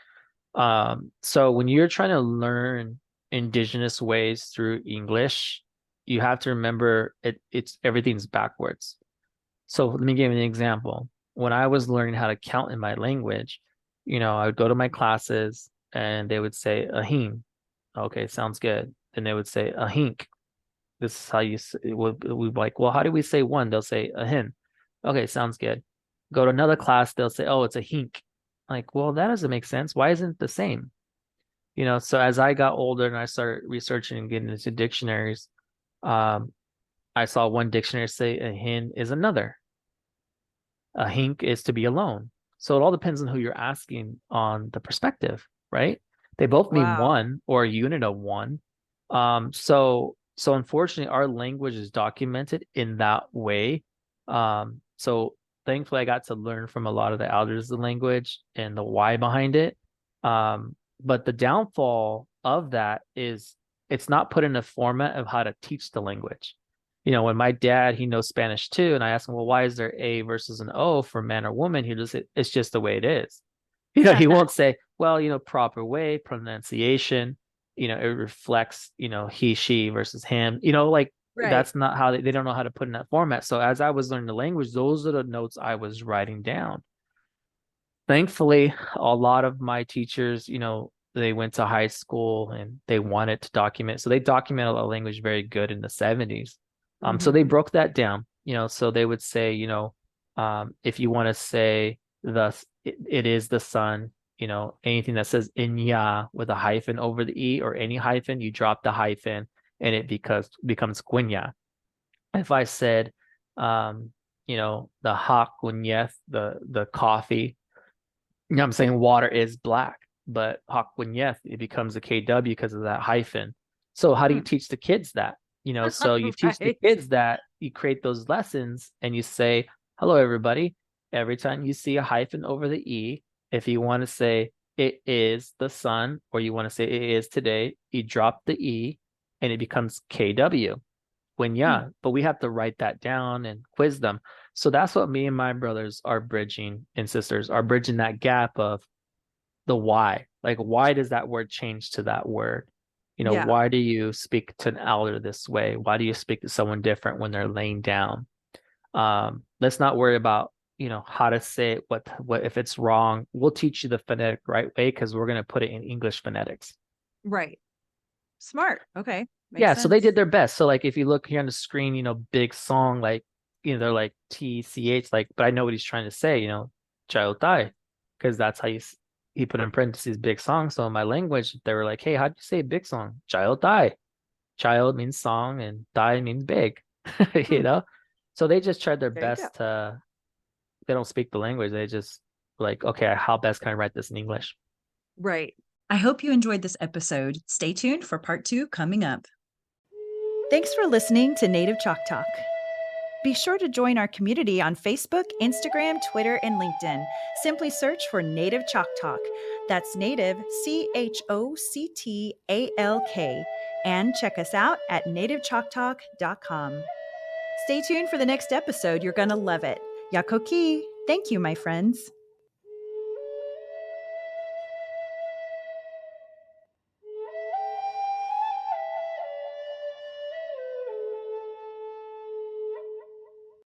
So when you're trying to learn indigenous ways through English, you have to remember it's everything's backwards. So let me give you an example. When I was learning how to count in my language, I would go to my classes and they would say ahim. Okay, sounds good. Then they would say ahink. This is how you say, we like, well, how do we say one? They'll say a hin. Okay, sounds good. Go to another class, they'll say, oh, it's a hink. Like, well, that doesn't make sense. Why isn't it the same? So as I got older and I started researching and getting into dictionaries, um, I saw one dictionary say a hin is another. A hink is to be alone. So it all depends on who you're asking on the perspective, right? They both mean Wow. one or a unit of one. So unfortunately, our language is documented in that way. So thankfully, I got to learn from a lot of the elders of the language and the why behind it. But the downfall of that is it's not put in a format of how to teach the language. When my dad, he knows Spanish too, and I ask him, well, why is there a versus an O for man or woman? He just, it's just the way it is. He won't say, well, proper way, pronunciation, it reflects, he, she versus him, like Right. that's not how they don't know how to put in that format. So as I was learning the language, those are the notes I was writing down. Thankfully, a lot of my teachers, they went to high school and they wanted to document. So they documented a language very good in the 70s. So they Hmm. broke that down, so they would say, if you want to say thus, it is the sun, anything that says inya with a hyphen over the E or any hyphen, you drop the hyphen and it becomes gunya. If I said, the ha gunyeth, the coffee, I'm saying water is black, but Hakwinyeth, it becomes a KW because of that hyphen. So how do you Hmm. teach the kids that? So you teach the Right. kids that you create those lessons and you say, hello, everybody. Every time you see a hyphen over the E, if you want to say it is the sun or you want to say it is today, you drop the E and it becomes KW. When Hmm. yeah, but we have to write that down and quiz them. So that's what me and my brothers are bridging and sisters are bridging that gap of the why. Like, why does that word change to that word? Yeah. Why do you speak to an elder this way? Why do you speak to someone different when they're laying down? Let's not worry about, how to say it, what if it's wrong, we'll teach you the phonetic right way because we're going to put it in English phonetics. Right. Smart. Okay. Makes Yeah, so they did sense. their best. So like if you look here on the screen, big song, like they're like TCH, like, but I know what he's trying to say, child die, because that's how he put in parentheses big song. So in my language, they were like, hey, how'd you say big song? Child die. Child means song and die means big, you Hmm. know? So they just tried their There you go. best to, they don't speak the language. They just like, okay, how best can I write this in English? Right. I hope you enjoyed this episode. Stay tuned for part 2 coming up. Thanks for listening to Native Chalk Talk. Be sure to join our community on Facebook, Instagram, Twitter, and LinkedIn. Simply search for Native Chalk Talk. That's Native, CHOCTALK. And check us out at nativechalktalk.com. Stay tuned for the next episode. You're going to love it. Yakoki. Thank you, my friends.